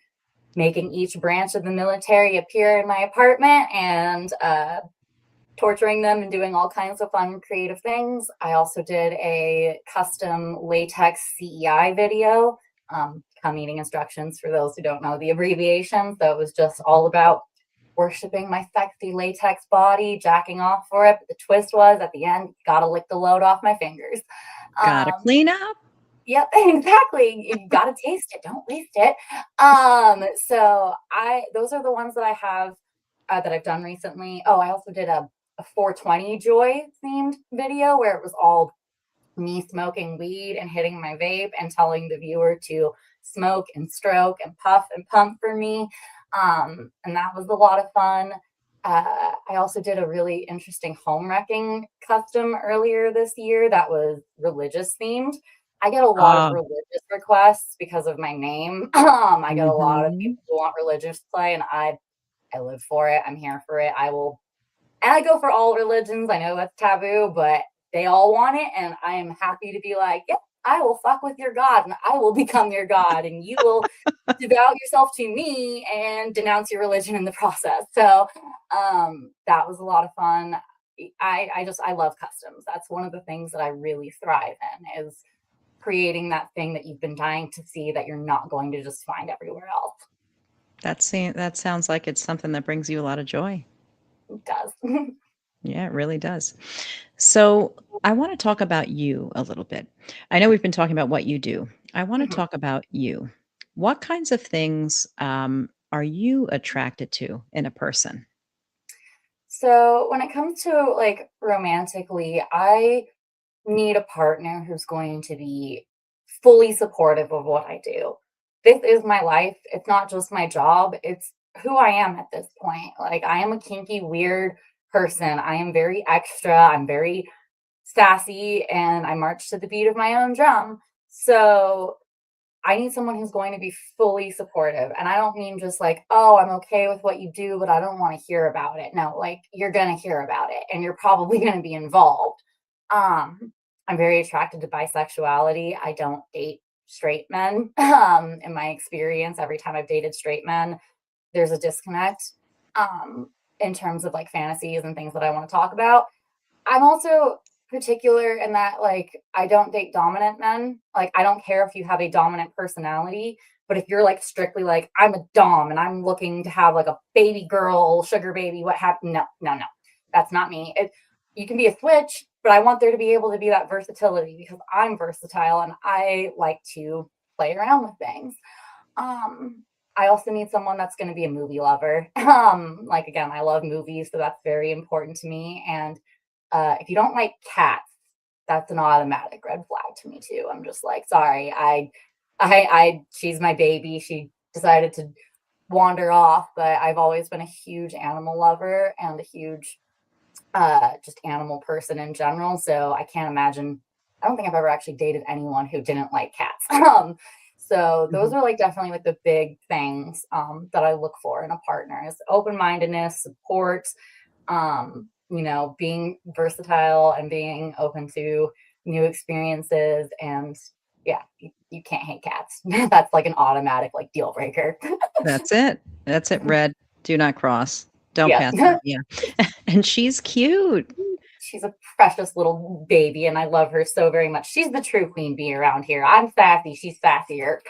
making each branch of the military appear in my apartment and torturing them and doing all kinds of fun creative things. I also did a custom latex CEI video, come eating instructions for those who don't know the abbreviation. So it was just all about worshiping my sexy latex body, jacking off for it. But the twist was at the end, gotta lick the load off my fingers. Gotta Um, clean up. Yep, exactly. You gotta taste it, don't waste it. So I those are the ones that I have that I've done recently. Oh, I also did a 420 joy themed video where it was all me smoking weed and hitting my vape and telling the viewer to smoke and stroke and puff and pump for me. And that was a lot of fun. I also did a really interesting home wrecking custom earlier this year that was religious themed. I get a lot of Oh, religious requests because of my name. I get a lot of mhm. people who want religious play, and I live for it. I'm here for it. I will and I go for all religions. I know that's taboo, but they all want it. And I am happy to be like, yep, I will fuck with your God and I will become your God. And you will devout yourself to me and denounce your religion in the process. So that was a lot of fun. I love customs. That's one of the things that I really thrive in is creating that thing that you've been dying to see that you're not going to just find everywhere else. That sounds like it's something that brings you a lot of joy. It does. Yeah, it really does. So I want to talk about you a little bit. I know we've been talking about what you do. I want to talk about you. What kinds of things are you attracted to in a person? So when it comes to like romantically, I need a partner who's going to be fully supportive of what I do. This is my life. It's not just my job. It's who I am at this point. Like I am a kinky, weird person. I am very extra. I'm very sassy and I march to the beat of my own drum. So I need someone who's going to be fully supportive. And I don't mean just like, oh, I'm okay with what you do, but I don't want to hear about it. No, like you're going to hear about it and you're probably going to be involved. I'm very attracted to bisexuality. I don't date straight men. In my experience, every time I've dated straight men, there's a disconnect in terms of like fantasies and things that I want to talk about. I'm also particular in that, like, I don't date dominant men. Like, I don't care if you have a dominant personality, but if you're like strictly like, I'm a dom and I'm looking to have like a baby girl, sugar baby, what happened? No, no, no. That's not me. You can be a switch, but I want there to be able to be that versatility because I'm versatile and I like to play around with things. I also need someone that's going to be a movie lover. Like again, I love movies, so that's very important to me. And if you don't like cats, that's an automatic red flag to me too. I'm just like, sorry, she's my baby. She decided to wander off, but I've always been a huge animal lover and a huge just animal person in general. So I can't imagine. I don't think I've ever actually dated anyone who didn't like cats. So those Mhm. are like definitely like the big things that I look for in a partner is open-mindedness, support, being versatile and being open to new experiences. And yeah, you can't hate cats. That's like an automatic like deal breaker. That's it. That's it. Red. Do not cross. Don't Yeah. pass that. Yeah. And she's cute. She's a precious little baby, and I love her so very much. She's the true queen bee around here. I'm sassy, she's sassier.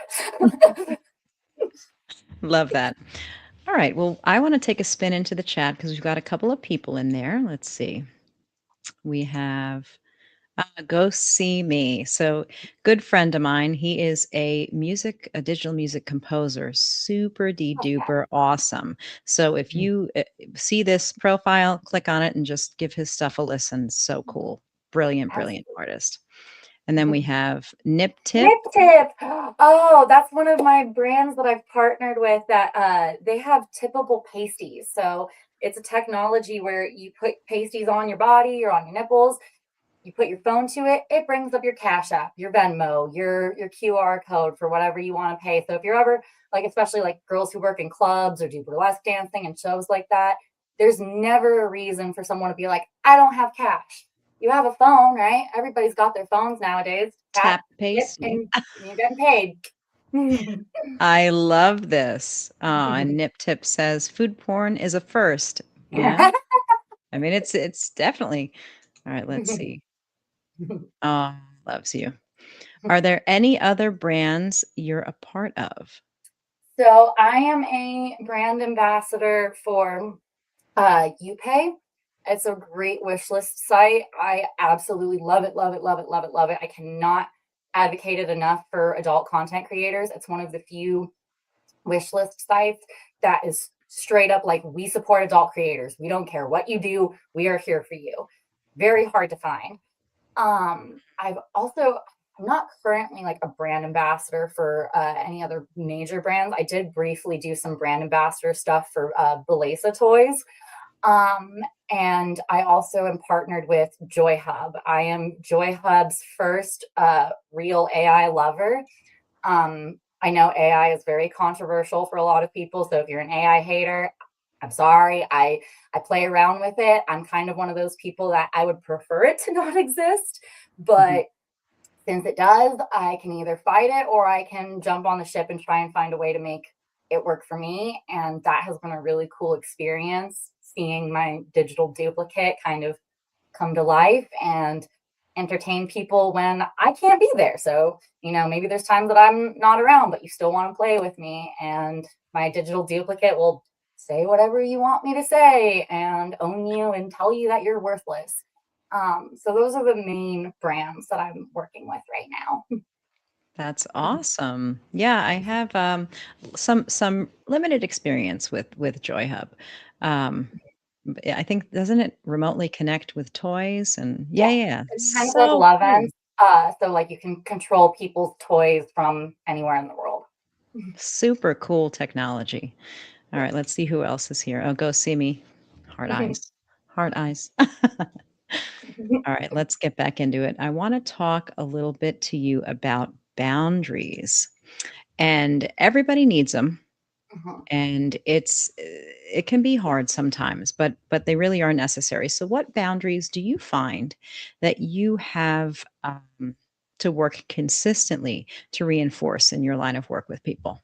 Love that. All right. Well, I want to take a spin into the chat because we've got a couple of people in there. Let's see. We have Go See Me. So, good friend of mine. He is a digital music composer, super Okay. duper awesome. So, if you see this profile, click on it and just give his stuff a listen. So cool. Brilliant, brilliant Absolutely. artist. And then we have Nip Tip. Nip Tip. Oh, that's one of my brands that I've partnered with that they have tippable pasties. So it's a technology where you put pasties on your body or on your nipples. You put your phone to it, it brings up your Cash App, your Venmo, your QR code for whatever you want to pay. So if you're ever like, especially like girls who work in clubs or do burlesque dancing and shows like that, there's never a reason for someone to be like, I don't have cash. You have a phone, right? Everybody's got their phones nowadays. Tap, Tap yep, pasty. and you're getting paid. I love this. And Nip Tip says food porn is a first. Yeah. I mean, it's definitely all right. Let's see. Oh, loves you. Are there any other brands you're a part of? So I am a brand ambassador for UPay. It's a great wish list site. I absolutely love it, love it, love it, love it, love it. I cannot advocate it enough for adult content creators. It's one of the few wish list sites that is straight up like we support adult creators. We don't care what you do. We are here for you. Very hard to find. I've also I'm not currently like a brand ambassador for any other major brands. I did briefly do some brand ambassador stuff for Belasa Toys. Um, and I also am partnered with Joy Hub. I am Joy Hub's first real AI lover. I know AI is very controversial for a lot of people. So if you're an AI hater, I'm sorry. I play around with it. I'm kind of one of those people that I would prefer it to not exist, Mhm. but since it does, I can either fight it or I can jump on the ship and try and find a way to make it work for me. And that has been a really cool experience seeing my digital duplicate kind of come to life and entertain people when I can't be there. So, maybe there's times that I'm not around, but you still want to play with me. And my digital duplicate will say whatever you want me to say and own you and tell you that you're worthless. So those are the main brands that I'm working with right now. That's awesome. Yeah, I have some limited experience with JoyHub. Um, yeah, I think doesn't it remotely connect with toys and yeah, Yeah, yeah, yeah. it's kind of like So cool. Loven's, so, like, you can control people's toys from anywhere in the world. Super cool technology. All Yes. right, let's see who else is here. Oh, go see me. Hard eyes. Hard eyes. All right, let's get back into it. I want to talk a little bit to you about boundaries. And everybody needs them. Mhm. And it can be hard sometimes, but they really are necessary. So what boundaries do you find that you have to work consistently to reinforce in your line of work with people?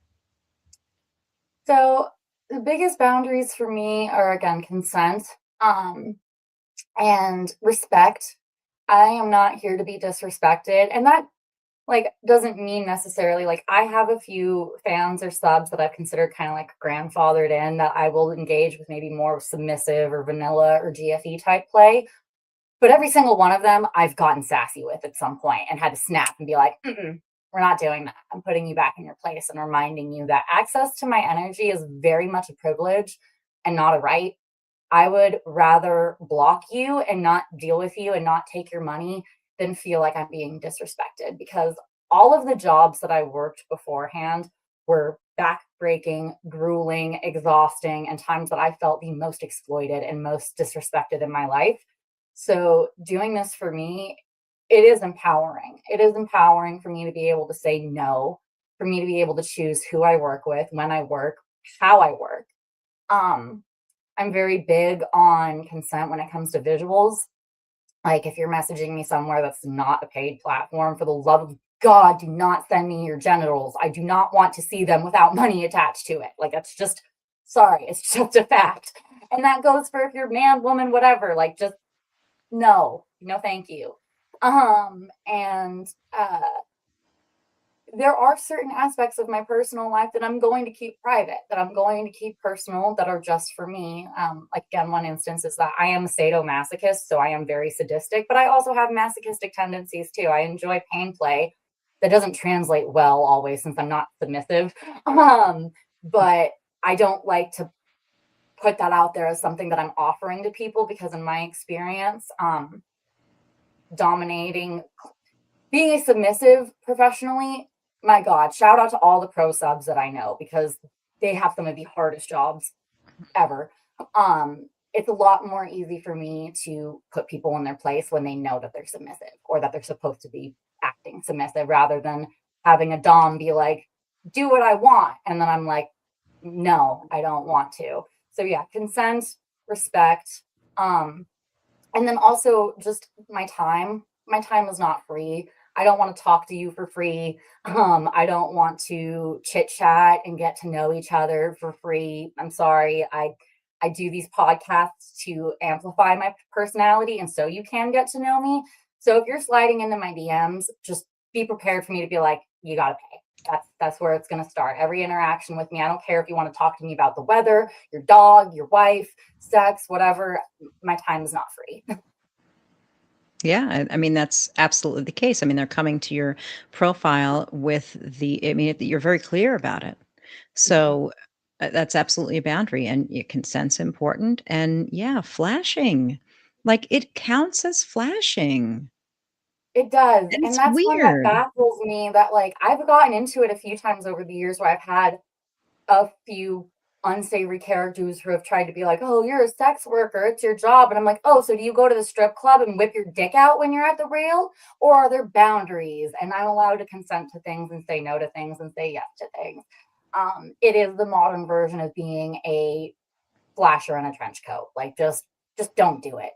So, the biggest boundaries for me are, again, consent, um, and respect. I am not here to be disrespected, and that, like, doesn't mean necessarily like, I have a few fans or subs that I've considered kinda, like, grandfathered in that I will engage with maybe more submissive or vanilla or GFE type play, but every single one of them I've gotten sassy with at some point and had to snap and be like, "Mm-mm, we're not doing that. I'm putting you back in your place and reminding you that access to my energy is very much a privilege and not a right. I would rather block you and not deal with you and not take your money than feel like I'm being disrespected because all of the jobs that I worked beforehand were backbreaking, grueling, exhausting, and times that I felt the most exploited and most disrespected in my life. So, doing this for me, it is empowering. It is empowering for me to be able to say no, for me to be able to choose who I work with, when I work, how I work. Um, I'm very big on consent when it comes to visuals. Like, if you're messaging me somewhere that's not a paid platform, for the love of God, do not send me your genitals. I do not want to see them without money attached to it. Like, that's just, sorry, it's just a fact. And that goes for if you're man, woman, whatever. Like, just no, no, thank you. And there are certain aspects of my personal life that I'm going to keep private, that I'm going to keep personal, that are just for me. Like, again, one instance is that I am a sadomasochist, so I am very sadistic, but I also have masochistic tendencies too. I enjoy pain play. That doesn't translate well always since I'm not submissive. But I don't like to put that out there as something that I'm offering to people because, in my experience, dominating, being a submissive professionally, my God, shout out to all the pro subs that I know because they have some of the hardest jobs ever. It's a lot more easy for me to put people in their place when they know that they're submissive or that they're supposed to be acting submissive rather than having a Dom be like, do what I want. And then I'm like, no, I don't want to. So yeah, consent, respect, um, and then also just my time. My time is not free. I don't want to talk to you for free. I don't want to chit chat and get to know each other for free. I'm sorry. I do these podcasts to amplify my personality and so you can get to know me. So if you're sliding into my DMs, just be prepared for me to be like, you gotta pay. That's where it's gonna start. Every interaction with me. I don't care if you want to talk to me about the weather, your dog, your wife, sex, whatever. My time is not free. Yeah, I mean, that's absolutely the case. I mean, they're coming to your profile with I mean, you're very clear about it. So that's absolutely a boundary and your consent's important. And yeah, flashing, like it counts as flashing. It does, And and it's that's one that weird. baffles me that, like, I've gotten into it a few times over the years where I've had a few unsavory characters who have tried to be like, "Oh, you're a sex worker, it's your job," and I'm like, "Oh, so do you go to the strip club and whip your dick out when you're at the rail? Or are there boundaries, and I'm allowed to consent to things and say no to things and say yes to things?" It is the modern version of being a flasher in a trench coat, like, just don't do it.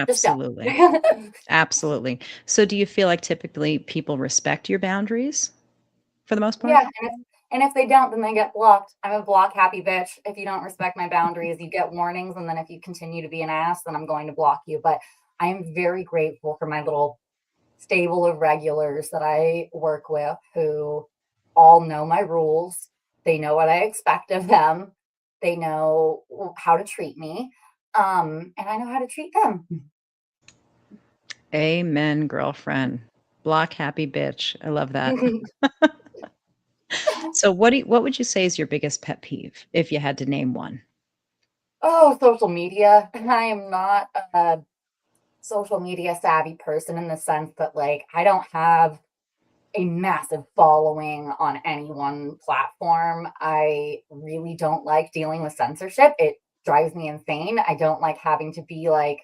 Just don't. Absolutely. Absolutely. So do you feel like typically people respect your boundaries for the most part? Yeah, and if they don't, then they get blocked. I'm a block happy bitch. If you don't respect my boundaries, you get warnings, and then if you continue to be an ass, then I'm going to block you. But I am very grateful for my little stable of regulars that I work with who all know my rules. They know what I expect of them. They know how to treat me. And I know how to treat them. Amen, girlfriend. Block happy bitch. I love that. So what would you say is your biggest pet peeve if you had to name one? Oh, social media. I am not a social media savvy person in the sense that like I don't have a massive following on any one platform. I really don't like dealing with censorship. It drives me insane. I don't like having to be like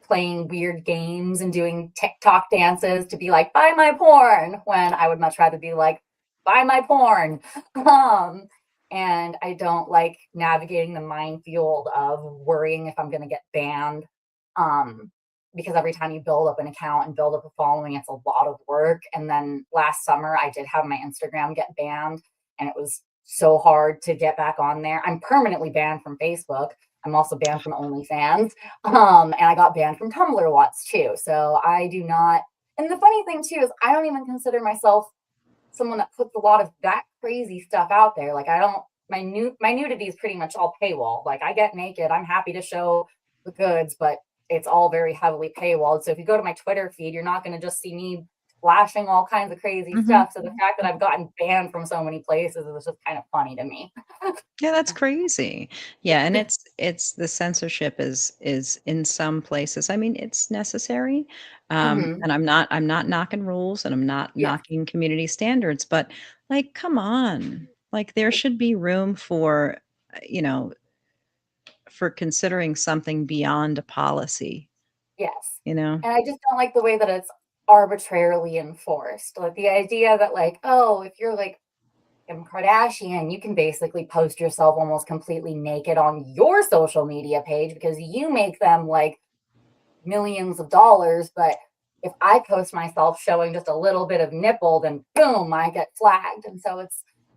playing weird games and doing TikTok dances to be like, buy my porn, when I would much rather be like, buy my porn. And I don't like navigating the minefield of worrying if I'm going to get banned. Because every time you build up an account and build up a following, it's a lot of work. And then last summer, I did have my Instagram get banned, and it was so hard to get back on there. I'm permanently banned from Facebook. I'm also banned from OnlyFans. And I got banned from Tumblr once too. So I do not. And the funny thing too is I don't even consider myself someone that puts a lot of that crazy stuff out there. Like I don't. My nudity is pretty much all paywall. Like I get naked, I'm happy to show the goods, but it's all very heavily paywalled. So if you go to my Twitter feed, you're not going to just see me flashing all kinds of crazy stuff. So the fact that I've gotten banned from so many places is just kind of funny to me. Yeah, that's crazy. Yeah, and it's the censorship is in some places. I mean, it's necessary. Hmm. And I'm not knocking rules and I'm not Yes. knocking community standards, but like, come on. Like there should be room for, you know, for considering something beyond a policy, Yes. you know? And I just don't like the way that it's arbitrarily enforced. Like the idea that like, oh, if you're like Kim Kardashian, you can basically post yourself almost completely naked on your social media page because you make them like millions of dollars. But if I post myself showing just a little bit of nipple, then boom, I get flagged. And so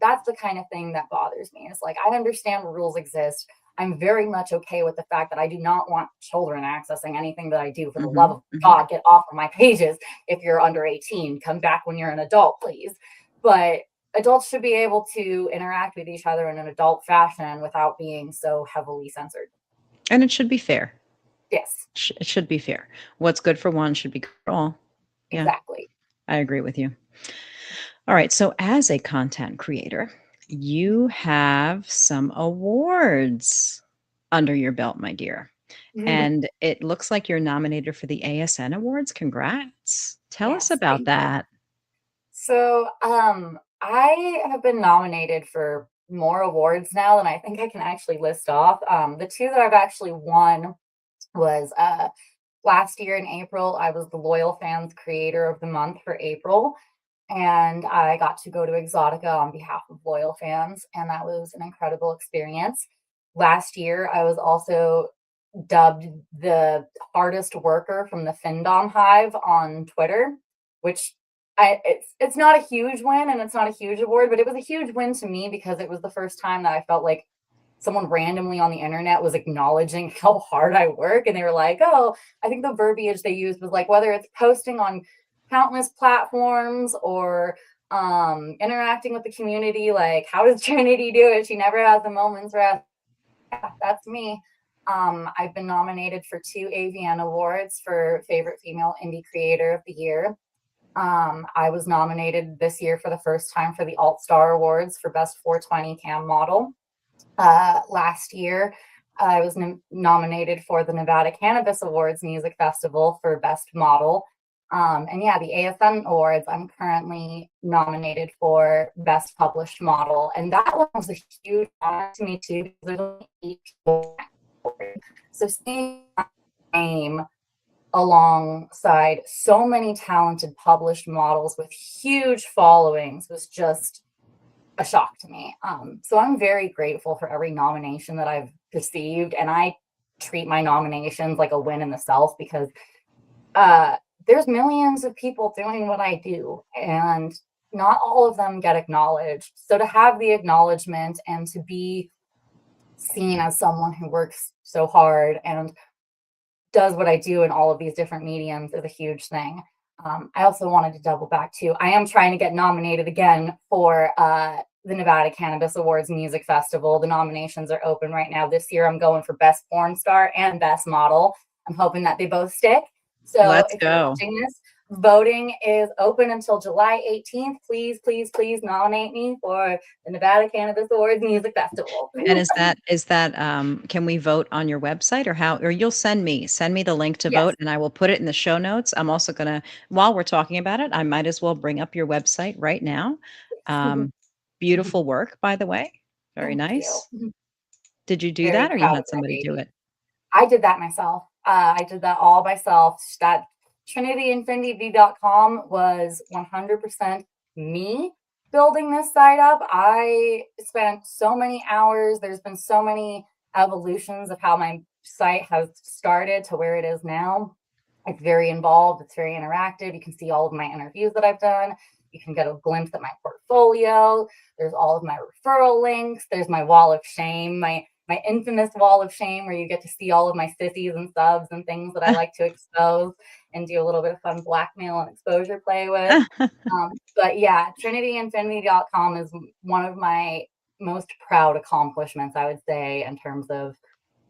that's the kind of thing that bothers me. It's like I understand rules exist. I'm very much okay with the fact that I do not want children accessing anything that I do. For the love Mhm, of mhm. God, get off of my pages. If you're under 18, come back when you're an adult, please. But adults should be able to interact with each other in an adult fashion without being so heavily censored. And it should be fair. Yes, It should be fair. What's good for one should be good for all. Yeah, exactly. I agree with you. All right. So, as a content creator, you have some awards under your belt, my dear. And it looks like you're nominated for the ASN Awards. Congrats. Tell us Yes, about thank you. that. So, I have been nominated for more awards now than I think I can actually list off. The two that I've actually won was last year in April. I was the Loyal Fans Creator of the Month for April, and I got to go to Exotica on behalf of Loyal Fans, and that was an incredible experience. Last year, I was also dubbed the hardest worker from the Femdom Hive on Twitter, which it's not a huge win and it's not a huge award, but it was a huge win to me because it was the first time that I felt like someone randomly on the internet was acknowledging how hard I work. And they were like, oh, I think the verbiage they used was like, whether it's posting on countless platforms or interacting with the community, like, how does Trinity do it? She never has a moment's rest. Yeah, that's me. I've been nominated for 2 AVN awards for favorite female indie creator of the year. I was nominated this year for the first time for the Alt Star Awards for best 420 cam model. Last year, I was nominated for the Nevada Cannabis Awards Music Festival for best model. And yeah, the ASM Awards, I'm currently nominated for Best Published Model. And that one was a huge honor to me too, because there's only 8 people. So seeing my name alongside so many talented published models with huge followings was just a shock to me. So I'm very grateful for every nomination that I've received, and I treat my nominations like a win in itself because there's millions of people doing what I do, and not all of them get acknowledged. So to have the acknowledgement and to be seen as someone who works so hard and does what I do in all of these different mediums is a huge thing. I also wanted to double back too. I am trying to get nominated again for the Nevada Cannabis Awards Music Festival. The nominations are open right now. This year I'm going for Best Porn Star and Best Model. I'm hoping that they both stick. So Let's if you're go. watching this, Voting is open until July 18th. Please, please, please nominate me for the Nevada Cannabis Awards Music Festival. And is that, can we vote on your website or how, or you'll send me the link to Yes. vote and I will put it in the show notes. I'm also gonna, while we're talking about it, I might as well bring up your website right now. Um, Beautiful work, by the way. Very Thank you. nice. Did you do Very that or you proud of had my somebody do baby. it? I did that myself. I did that all myself. That trinityinfinity.com was 100% me building this site up. I spent so many hours. There's been so many evolutions of how my site has started to where it is now. It's very involved. It's very interactive. You can see all of my interviews that I've done. You can get a glimpse at my portfolio. There's all of my referral links. There's my wall of shame, my infamous wall of shame, where you get to see all of my sissies and subs and things that I like to expose and do a little bit of fun blackmail and exposure play with. But yeah, trinityinfinity.com is one of my most proud accomplishments, I would say, in terms of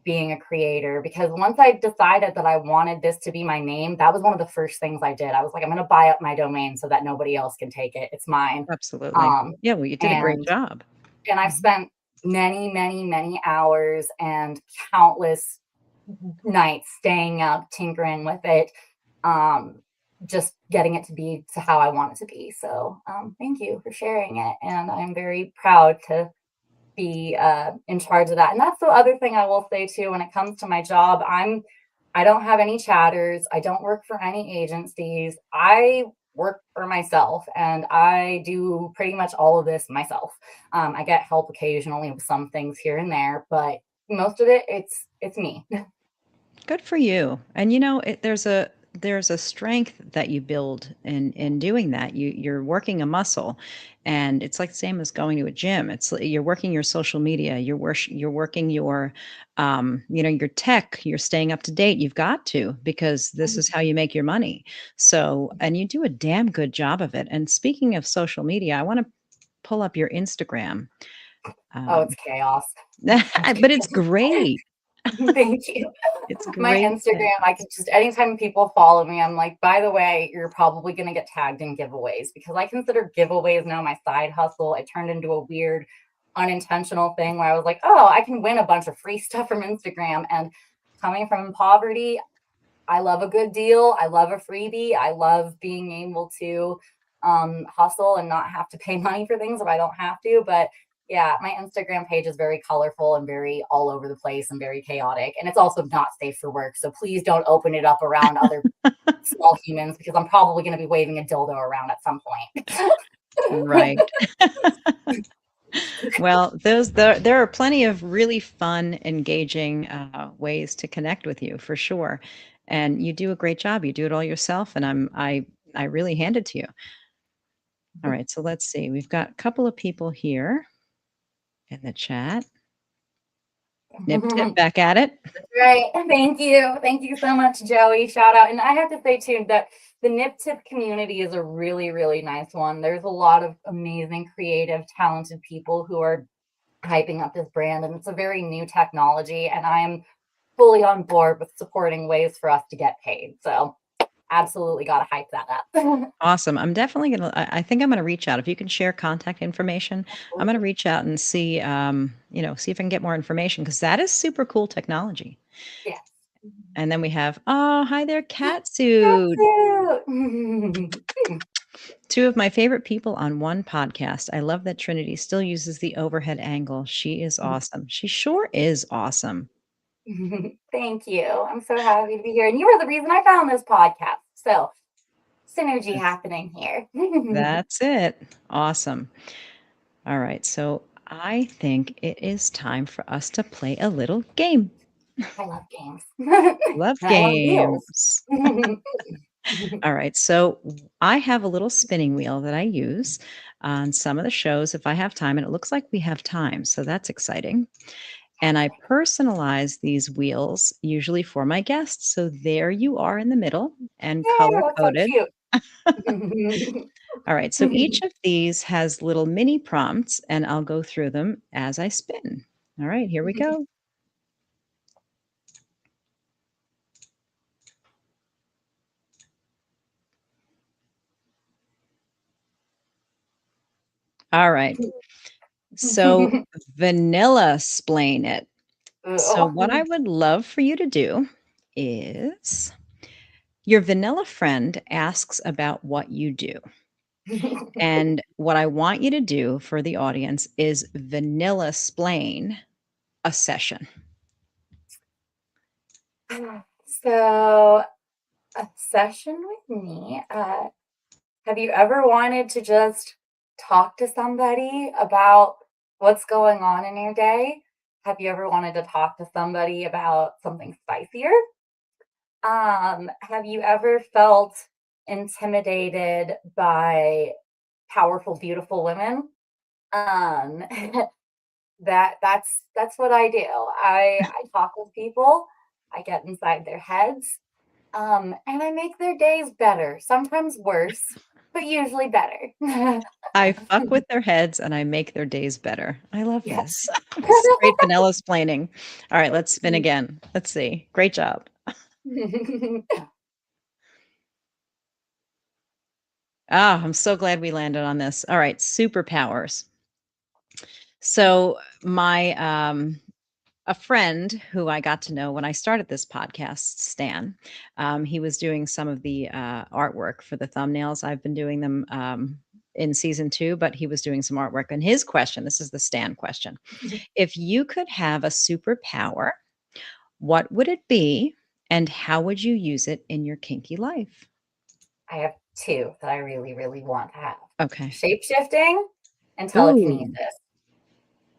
being a creator, because once I decided that I wanted this to be my name, that was one of the first things I did. I was like, I'm going to buy up my domain so that nobody else can take it. It's mine. Absolutely. Um, Yeah, well, you did a great and job. and I've Mhm. spent many, many, many hours and countless nights staying up, tinkering with it, um, just getting it to be to how I want it to be. So thank you for sharing it. And I'm very proud to be in charge of that. And that's the other thing I will say too, when it comes to my job, I don't have any chatters. I don't work for any agencies. I work for myself and I do pretty much all of this myself. I get help occasionally with some things here and there, but most of it, it's me. Good for you. And there's a strength that you build in doing that. You're working a muscle, and it's like the same as going to a gym. You're working your social media. You're working your tech. You're staying up to date. You've got to, because this is how you make your money. So, and you do a damn good job of it. And speaking of social media, I want to pull up your Instagram. Oh, Um, it's chaos. but it's great. Thank you. It's My great. Instagram, I could just anytime people follow me, I'm like, by the way, you're probably gonna get tagged in giveaways, because I consider giveaways now my side hustle. It turned into a weird unintentional thing where I was like, oh, I can win a bunch of free stuff from Instagram. And coming from poverty, I love a good deal. I love a freebie. I love being able to hustle and not have to pay money for things if I don't have to. But yeah, my Instagram page is very colorful and very all over the place and very chaotic. And it's also not safe for work. So please don't open it up around other small humans, because I'm probably going to be waving a dildo around at some point. Right. Well, there are plenty of really fun, engaging ways to connect with you for sure, and you do a great job. You do it all yourself, and I really hand it to you. All right, so let's see. We've got a couple of people here in the chat. Nip tip back at it. Right. Thank you. Thank you so much, Joey. Shout out. And I have to say too that the nip tip community is a really, really nice one. There's a lot of amazing, creative, talented people who are hyping up this brand, and it's a very new technology. And I am fully on board with supporting ways for us to get paid. So absolutely got to hype that up. Awesome. I'm definitely gonna. I think I'm gonna reach out. If you can share contact information, I'm gonna reach out and see. See if I can get more information, because that is super cool technology. Yes. And then we have, oh, hi there, That's Catsuit. it. Two of my favorite people on one podcast. I love that Trinity still uses the overhead angle. She is awesome. She sure is awesome. Thank you. I'm so happy to be here. And you were the reason I found this podcast. So synergy That's happening here. that's it. Awesome. All right. So I think it is time for us to play a little game. I love games. Love And I love deals. games. All right. So I have a little spinning wheel that I use on some of the shows if I have time. And it looks like we have time. So that's exciting. And I personalize these wheels usually for my guests. So there you are in the middle and Yay, color that's so coded. cute. All right. So each of these has little mini prompts, and I'll go through them as I spin. All right. Here we go. All right. So vanilla splain it. So what I would love for you to do is your vanilla friend asks about what you do. And what I want you to do for the audience is vanilla splain a session. So, a session with me. Have you ever wanted to just talk to somebody about what's going on in your day? Have you ever wanted to talk to somebody about something spicier? Have you ever felt intimidated by powerful, beautiful women? Um, that's what I do. I talk with people, I get inside their heads, and I make their days better, sometimes worse, but usually better. I fuck with their heads and I make their days better. I love Yes. this. Straight vanilla splaining. All right, let's spin again. Let's see. Great job. Ah, I'm so glad we landed on this. All right, superpowers. So my a friend who I got to know when I started this podcast, Stan, he was doing some of the artwork for the thumbnails. I've been doing them in season 2, but he was doing some artwork. And his question, this is the Stan question. If you could have a superpower, what would it be and how would you use it in your kinky life? I have two that I really, really want to have. Okay. Shape shifting and Ooh. telekinesis.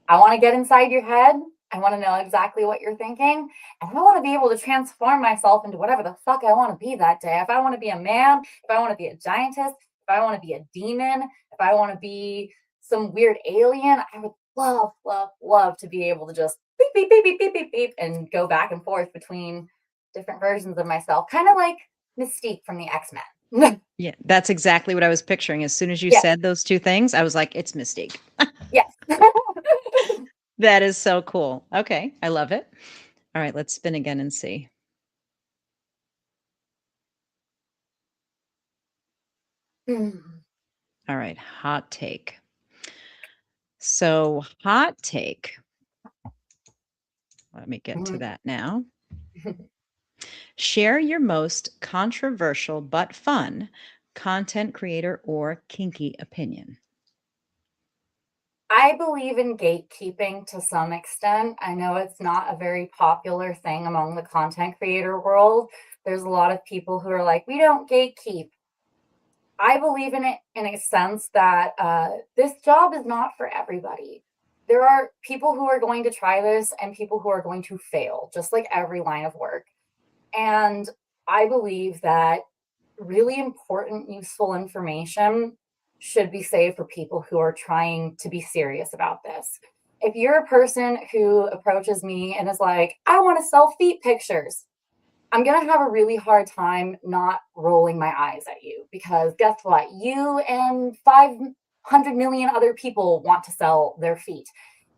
I want to get inside your head. I want to know exactly what you're thinking. And I want to be able to transform myself into whatever the fuck I want to be that day. If I want to be a man, if I want to be a giantess, if I want to be a demon, if I want to be some weird alien, I would love, love, love to be able to just beep, beep, beep, beep, beep, beep, beep, and go back and forth between different versions of myself. Kind of like Mystique from the X-Men. Yeah, that's exactly what I was picturing. As soon as you Yes, said those two things, I was like, it's Mystique. yes. That is so cool. Okay, I love it. All right, let's spin again and see. All right, hot take. So, hot take. Let me get to that now. Share your most controversial but fun content creator or kinky opinion. I believe in gatekeeping to some extent. I know it's not a very popular thing among the content creator world. There's a lot of people who are like, we don't gatekeep. I believe in it in a sense that this job is not for everybody. There are people who are going to try this and people who are going to fail, just like every line of work. And I believe that really important, useful information should be saved for people who are trying to be serious about this. If you're a person who approaches me and is like, I want to sell feet pictures, I'm going to have a really hard time not rolling my eyes at you because guess what? You and 500 million other people want to sell their feet.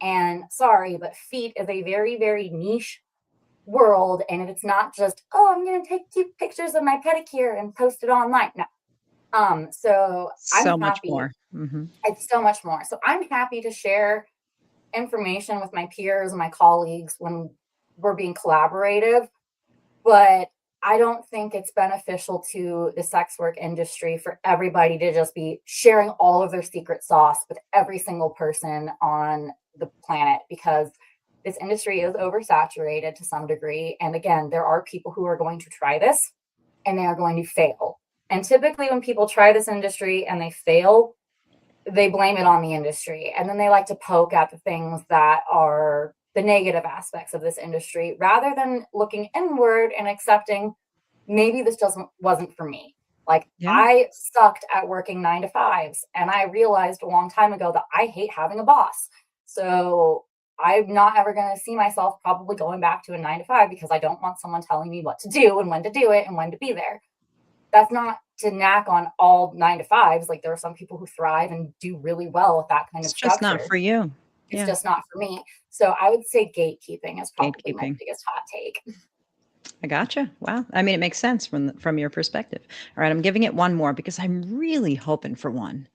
And sorry, but feet is a very, very niche world. And it's not just, oh, I'm going to take cute pictures of my pedicure and post it online. No. So I'm So much happy. more. Mhm. It's so much more. So I'm happy to share information with my peers and my colleagues when we're being collaborative, but I don't think it's beneficial to the sex work industry for everybody to just be sharing all of their secret sauce with every single person on the planet because this industry is oversaturated to some degree. And again, there are people who are going to try this and they are going to fail. And typically, when people try this industry and they fail, they blame it on the industry. And then they like to poke at the things that are the negative aspects of this industry rather than looking inward and accepting maybe this just wasn't for me. Like Yeah. I sucked at working 9 to 5s and I realized a long time ago that I hate having a boss. So I'm not ever going to see myself probably going back to a 9 to 5 because I don't want someone telling me what to do and when to do it and when to be there. That's not to knack on all 9 to 5s. Like there are some people who thrive and do really well with that kind of It's just not structure. for you. It's Yeah, just not for me. So I would say gatekeeping is probably my gatekeeping. biggest hot take. I gotcha. Wow. I mean, it makes sense from your perspective. All right, I'm giving it one more because I'm really hoping for one.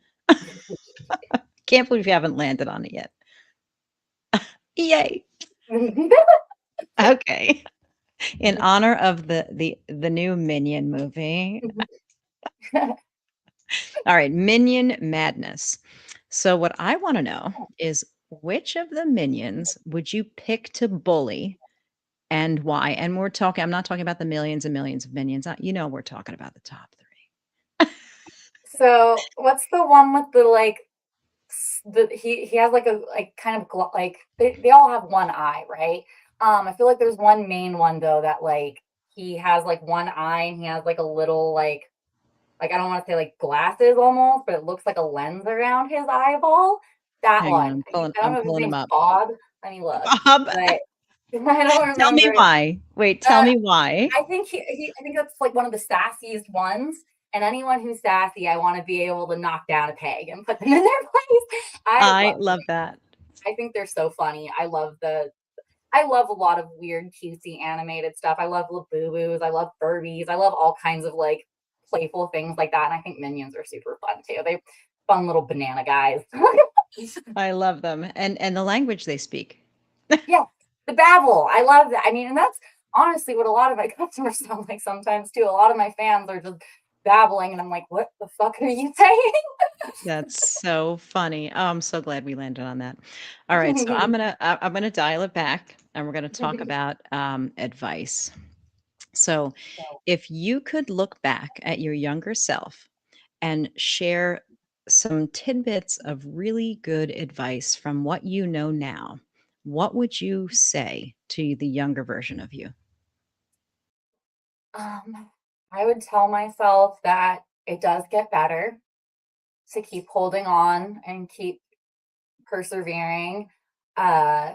Can't believe you haven't landed on it yet. Yay. Okay. In honor of the new Minion movie. All right, Minion Madness. So what I want to know is which of the minions would you pick to bully and why? And I'm not talking about the millions and millions of minions. You know, we're talking about the top 3. So what's the one with the like he has like a like kind of like they all have one eye, right? I feel like there's one main one though that like he has like one eye and he has like a little like I don't want to say like glasses almost, but it looks like a lens around his eyeball. That Hang on, one. I don't I'm know if his pulling them name's up. Bob. Let me look. Bob, But I don't tell me remember. why. Wait, tell Uh, me why. I think I think that's like one of the sassiest ones. And anyone who's sassy, I want to be able to knock down a peg and put them in their place. I I love love that. I think they're so funny. I love a lot of weird, cutesy animated stuff. I love Labubu's. I love Furbies. I love all kinds of like playful things like that. And I think Minions are super fun too. They fun little banana guys. I love them. And the language they speak. Yeah, the babble. I love that. I mean, and that's honestly what a lot of my customers sound like sometimes too. A lot of my fans are just babbling, and I'm like, what the fuck are you saying? That's so funny. Oh, I'm so glad we landed on that. All right, so I'm gonna dial it back, and we're gonna talk about advice. So, So, if you could look back at your younger self and share some tidbits of really good advice from what you know now, what would you say to the younger version of you? I would tell myself that it does get better to keep holding on and keep persevering. Uh,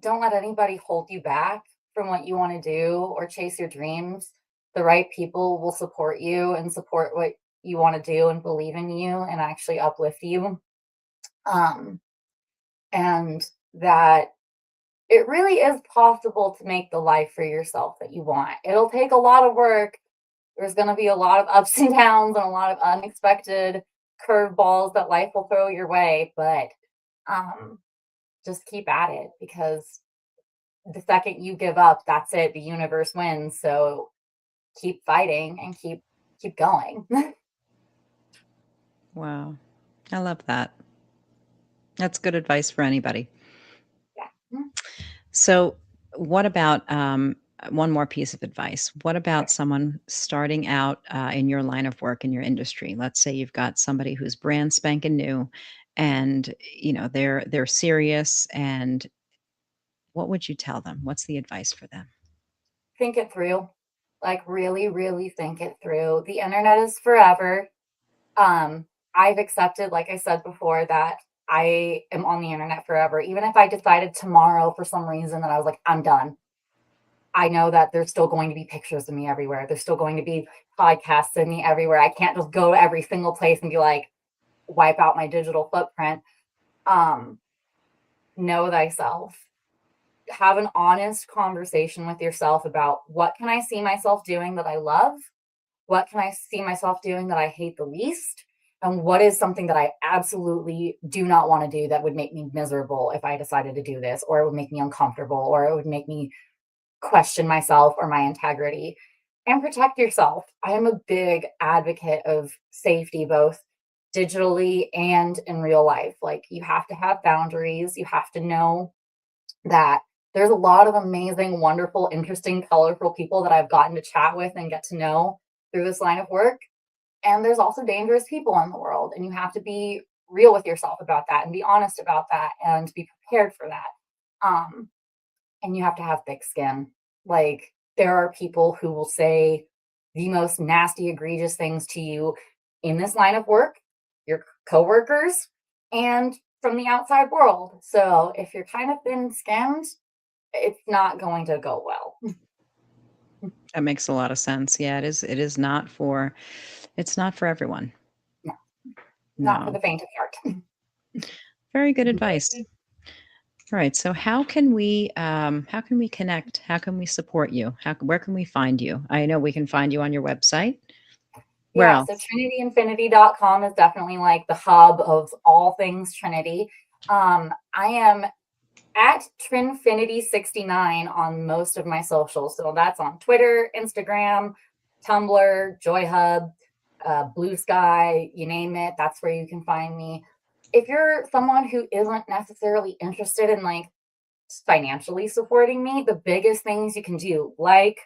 don't let anybody hold you back from what you want to do or chase your dreams. The right people will support you and support what you want to do and believe in you and actually uplift you. Um, and that it really is possible to make the life for yourself that you want. It'll take a lot of work. There's going to be a lot of ups and downs and a lot of unexpected curveballs that life will throw your way, but um, just keep at it because the second you give up, that's it. The universe wins. So keep fighting and keep going. Wow, I love that. That's good advice for anybody. Yeah. So, what about one more piece of advice? What about someone starting out in your line of work in your industry? Let's say you've got somebody who's brand spanking new, and they're serious. And what would you tell them? What's the advice for them? Think it through. Like really, really think it through. The internet is forever. Um, I've accepted, like I said before, that I am on the internet forever. Even if I decided tomorrow for some reason that I was like, I'm done, I know that there's still going to be pictures of me everywhere. There's still going to be podcasts of me everywhere. I can't just go to every single place and be like, wipe out my digital footprint. Um, know thyself. Have an honest conversation with yourself about what can I see myself doing that I love? What can I see myself doing that I hate the least? And what is something that I absolutely do not want to do that would make me miserable if I decided to do this, or it would make me uncomfortable, or it would make me question myself or my integrity? And protect yourself. I am a big advocate of safety, both digitally and in real life. Like, you have to have boundaries. You have to know that there's a lot of amazing, wonderful, interesting, colorful people that I've gotten to chat with and get to know through this line of work. And there's also dangerous people in the world. And you have to be real with yourself about that and be honest about that and be prepared for that. Um, and you have to have thick skin. Like, there are people who will say the most nasty, egregious things to you in this line of work, your coworkers, and from the outside world. So if you're kind of thin skinned, it's not going to go well. That makes a lot of sense. Yeah, it is. It is not for. It's not for everyone. No, not for No. the faint of heart. Very good advice. All right. So how can we connect? How can we support you? Where can we find you? I know we can find you on your website. Where Yeah, so else? trinityinfinity.com is definitely like the hub of all things Trinity. I am at Trinfinity69 on most of my socials. So that's on Twitter, Instagram, Tumblr, JoyHub, Blue Sky, you name it. That's where you can find me. If you're someone who isn't necessarily interested in like financially supporting me, the biggest things you can do, like,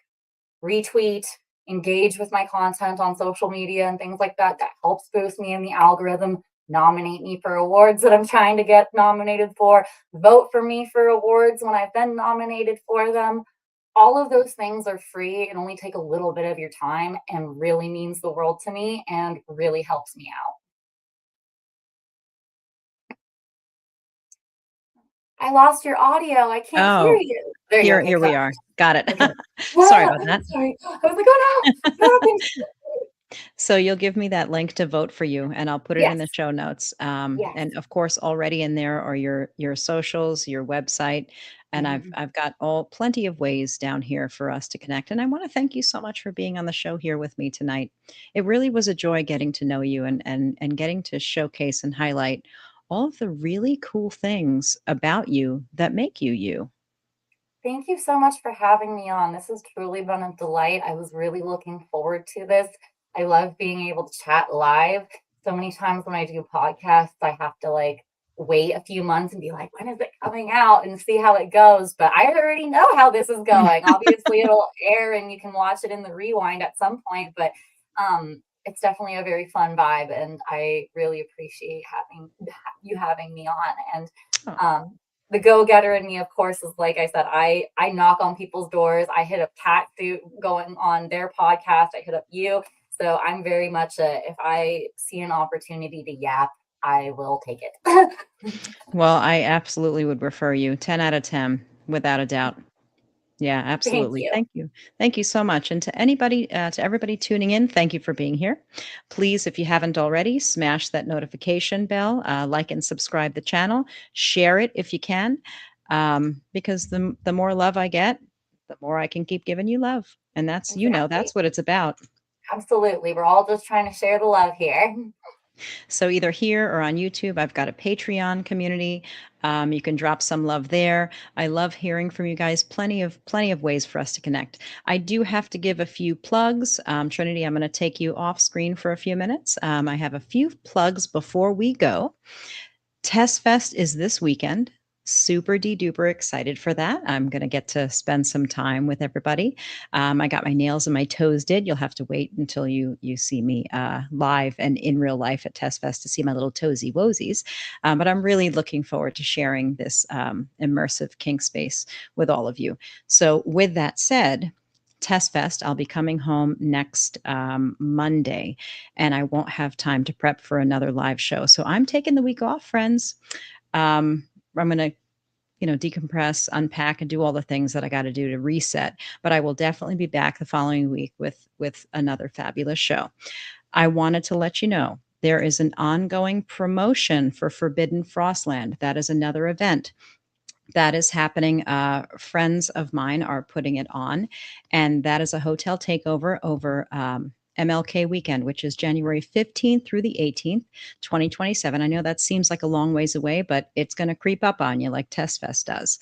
retweet, engage with my content on social media and things like that. That helps boost me in the algorithm. Nominate me for awards that I'm trying to get nominated for. Vote for me for awards when I've been nominated for them. All of those things are free and only take a little bit of your time and really means the world to me and really helps me out. I lost your audio. I can't hear Oh, you. There you go. Okay, here we are. Got it. okay. Sorry Yeah, about that. sorry. I was like, oh no, what happened? So you'll give me that link to vote for you, and I'll put it in the Yes, show notes. yes. And of course, already in there are your socials, your website, and Mhm. I've got all plenty of ways down here for us to connect. And I want to thank you so much for being on the show here with me tonight. It really was a joy getting to know you and getting to showcase and highlight all of the really cool things about you that make you you. Thank you so much for having me on. This has truly been a delight. I was really looking forward to this. I love being able to chat live. So many times when I do podcasts, I have to like wait a few months and be like, when is it coming out and see how it goes? But I already know how this is going. Obviously, it'll air and you can watch it in the rewind at some point, but it's definitely a very fun vibe. And I really appreciate having me on. And Oh. um, the go-getter in me, of course, is like I said, I knock on people's doors. I hit up Cat Suit going on their podcast. I hit up you. So I'm very much a if I see an opportunity to yap, I will take it. Well, I absolutely would refer you 10 out of 10, without a doubt. Yeah, Thank absolutely. you. Thank you. Thank you so much. And to everybody tuning in, thank you for being here. Please, if you haven't already, smash that notification bell, like and subscribe the channel, share it if you can, because the more love I get, the more I can keep giving you love. And Exactly. that's what it's about. Absolutely. We're all just trying to share the love here. So either here or on YouTube, I've got a Patreon community. You can drop some love there. I love hearing from you guys. Plenty of ways for us to connect. I do have to give a few plugs. Trinity, I'm going to take you off screen for a few minutes. I have a few plugs before we go. Test Fest is this weekend. Super de duper excited for that. I'm going to get to spend some time with everybody. I got my nails and my toes did. You'll have to wait until you see me live and in real life at Test Fest to see my little toesy woesies. But I'm really looking forward to sharing this immersive kink space with all of you. So, with that said, Test Fest, I'll be coming home next Monday, and I won't have time to prep for another live show. So I'm taking the week off, friends. I'm going to decompress, unpack, and do all the things that I got to do to reset. But I will definitely be back the following week with another fabulous show. I wanted to let you know there is an ongoing promotion for Forbidden Frostland. That is another event that is happening. Friends of mine are putting it on, and that is a hotel takeover over MLK weekend, which is January 15th through the 18th, 2027. I know that seems like a long ways away, but it's going to creep up on you like Test Fest does.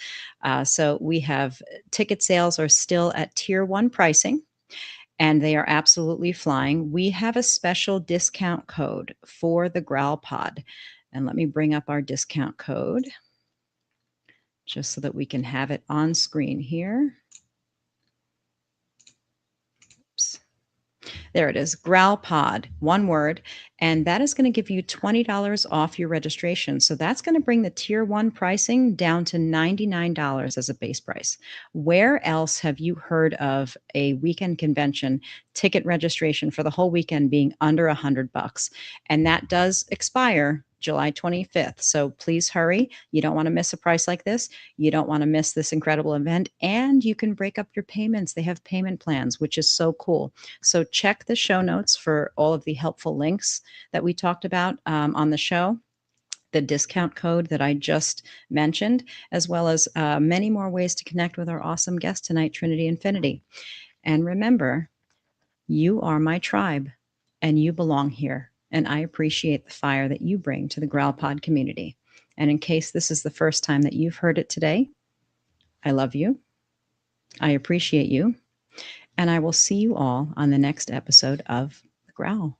So we have ticket sales are still at tier one pricing, and they are absolutely flying. We have a special discount code for the Growl Pod. And let me bring up our discount code just so that we can have it on screen here. Oops. There it is, Growl Pod, one word, and that is going to give you $20 off your registration. So that's going to bring the tier one pricing down to $99 as a base price. Where else have you heard of a weekend convention ticket registration for the whole weekend being under $100? And that does expire July 25th. So please hurry. You don't want to miss a price like this. You don't want to miss this incredible event. And you can break up your payments. They have payment plans, which is so cool. So check the show notes for all of the helpful links that we talked about on the show, the discount code that I just mentioned, as well as many more ways to connect with our awesome guest tonight, Trinity Infinity. And remember, you are my tribe. and you belong here. And I appreciate the fire that you bring to the Growl Pod community. And in case this is the first time that you've heard it today, I love you. I appreciate you. And I will see you all on the next episode of The Growl.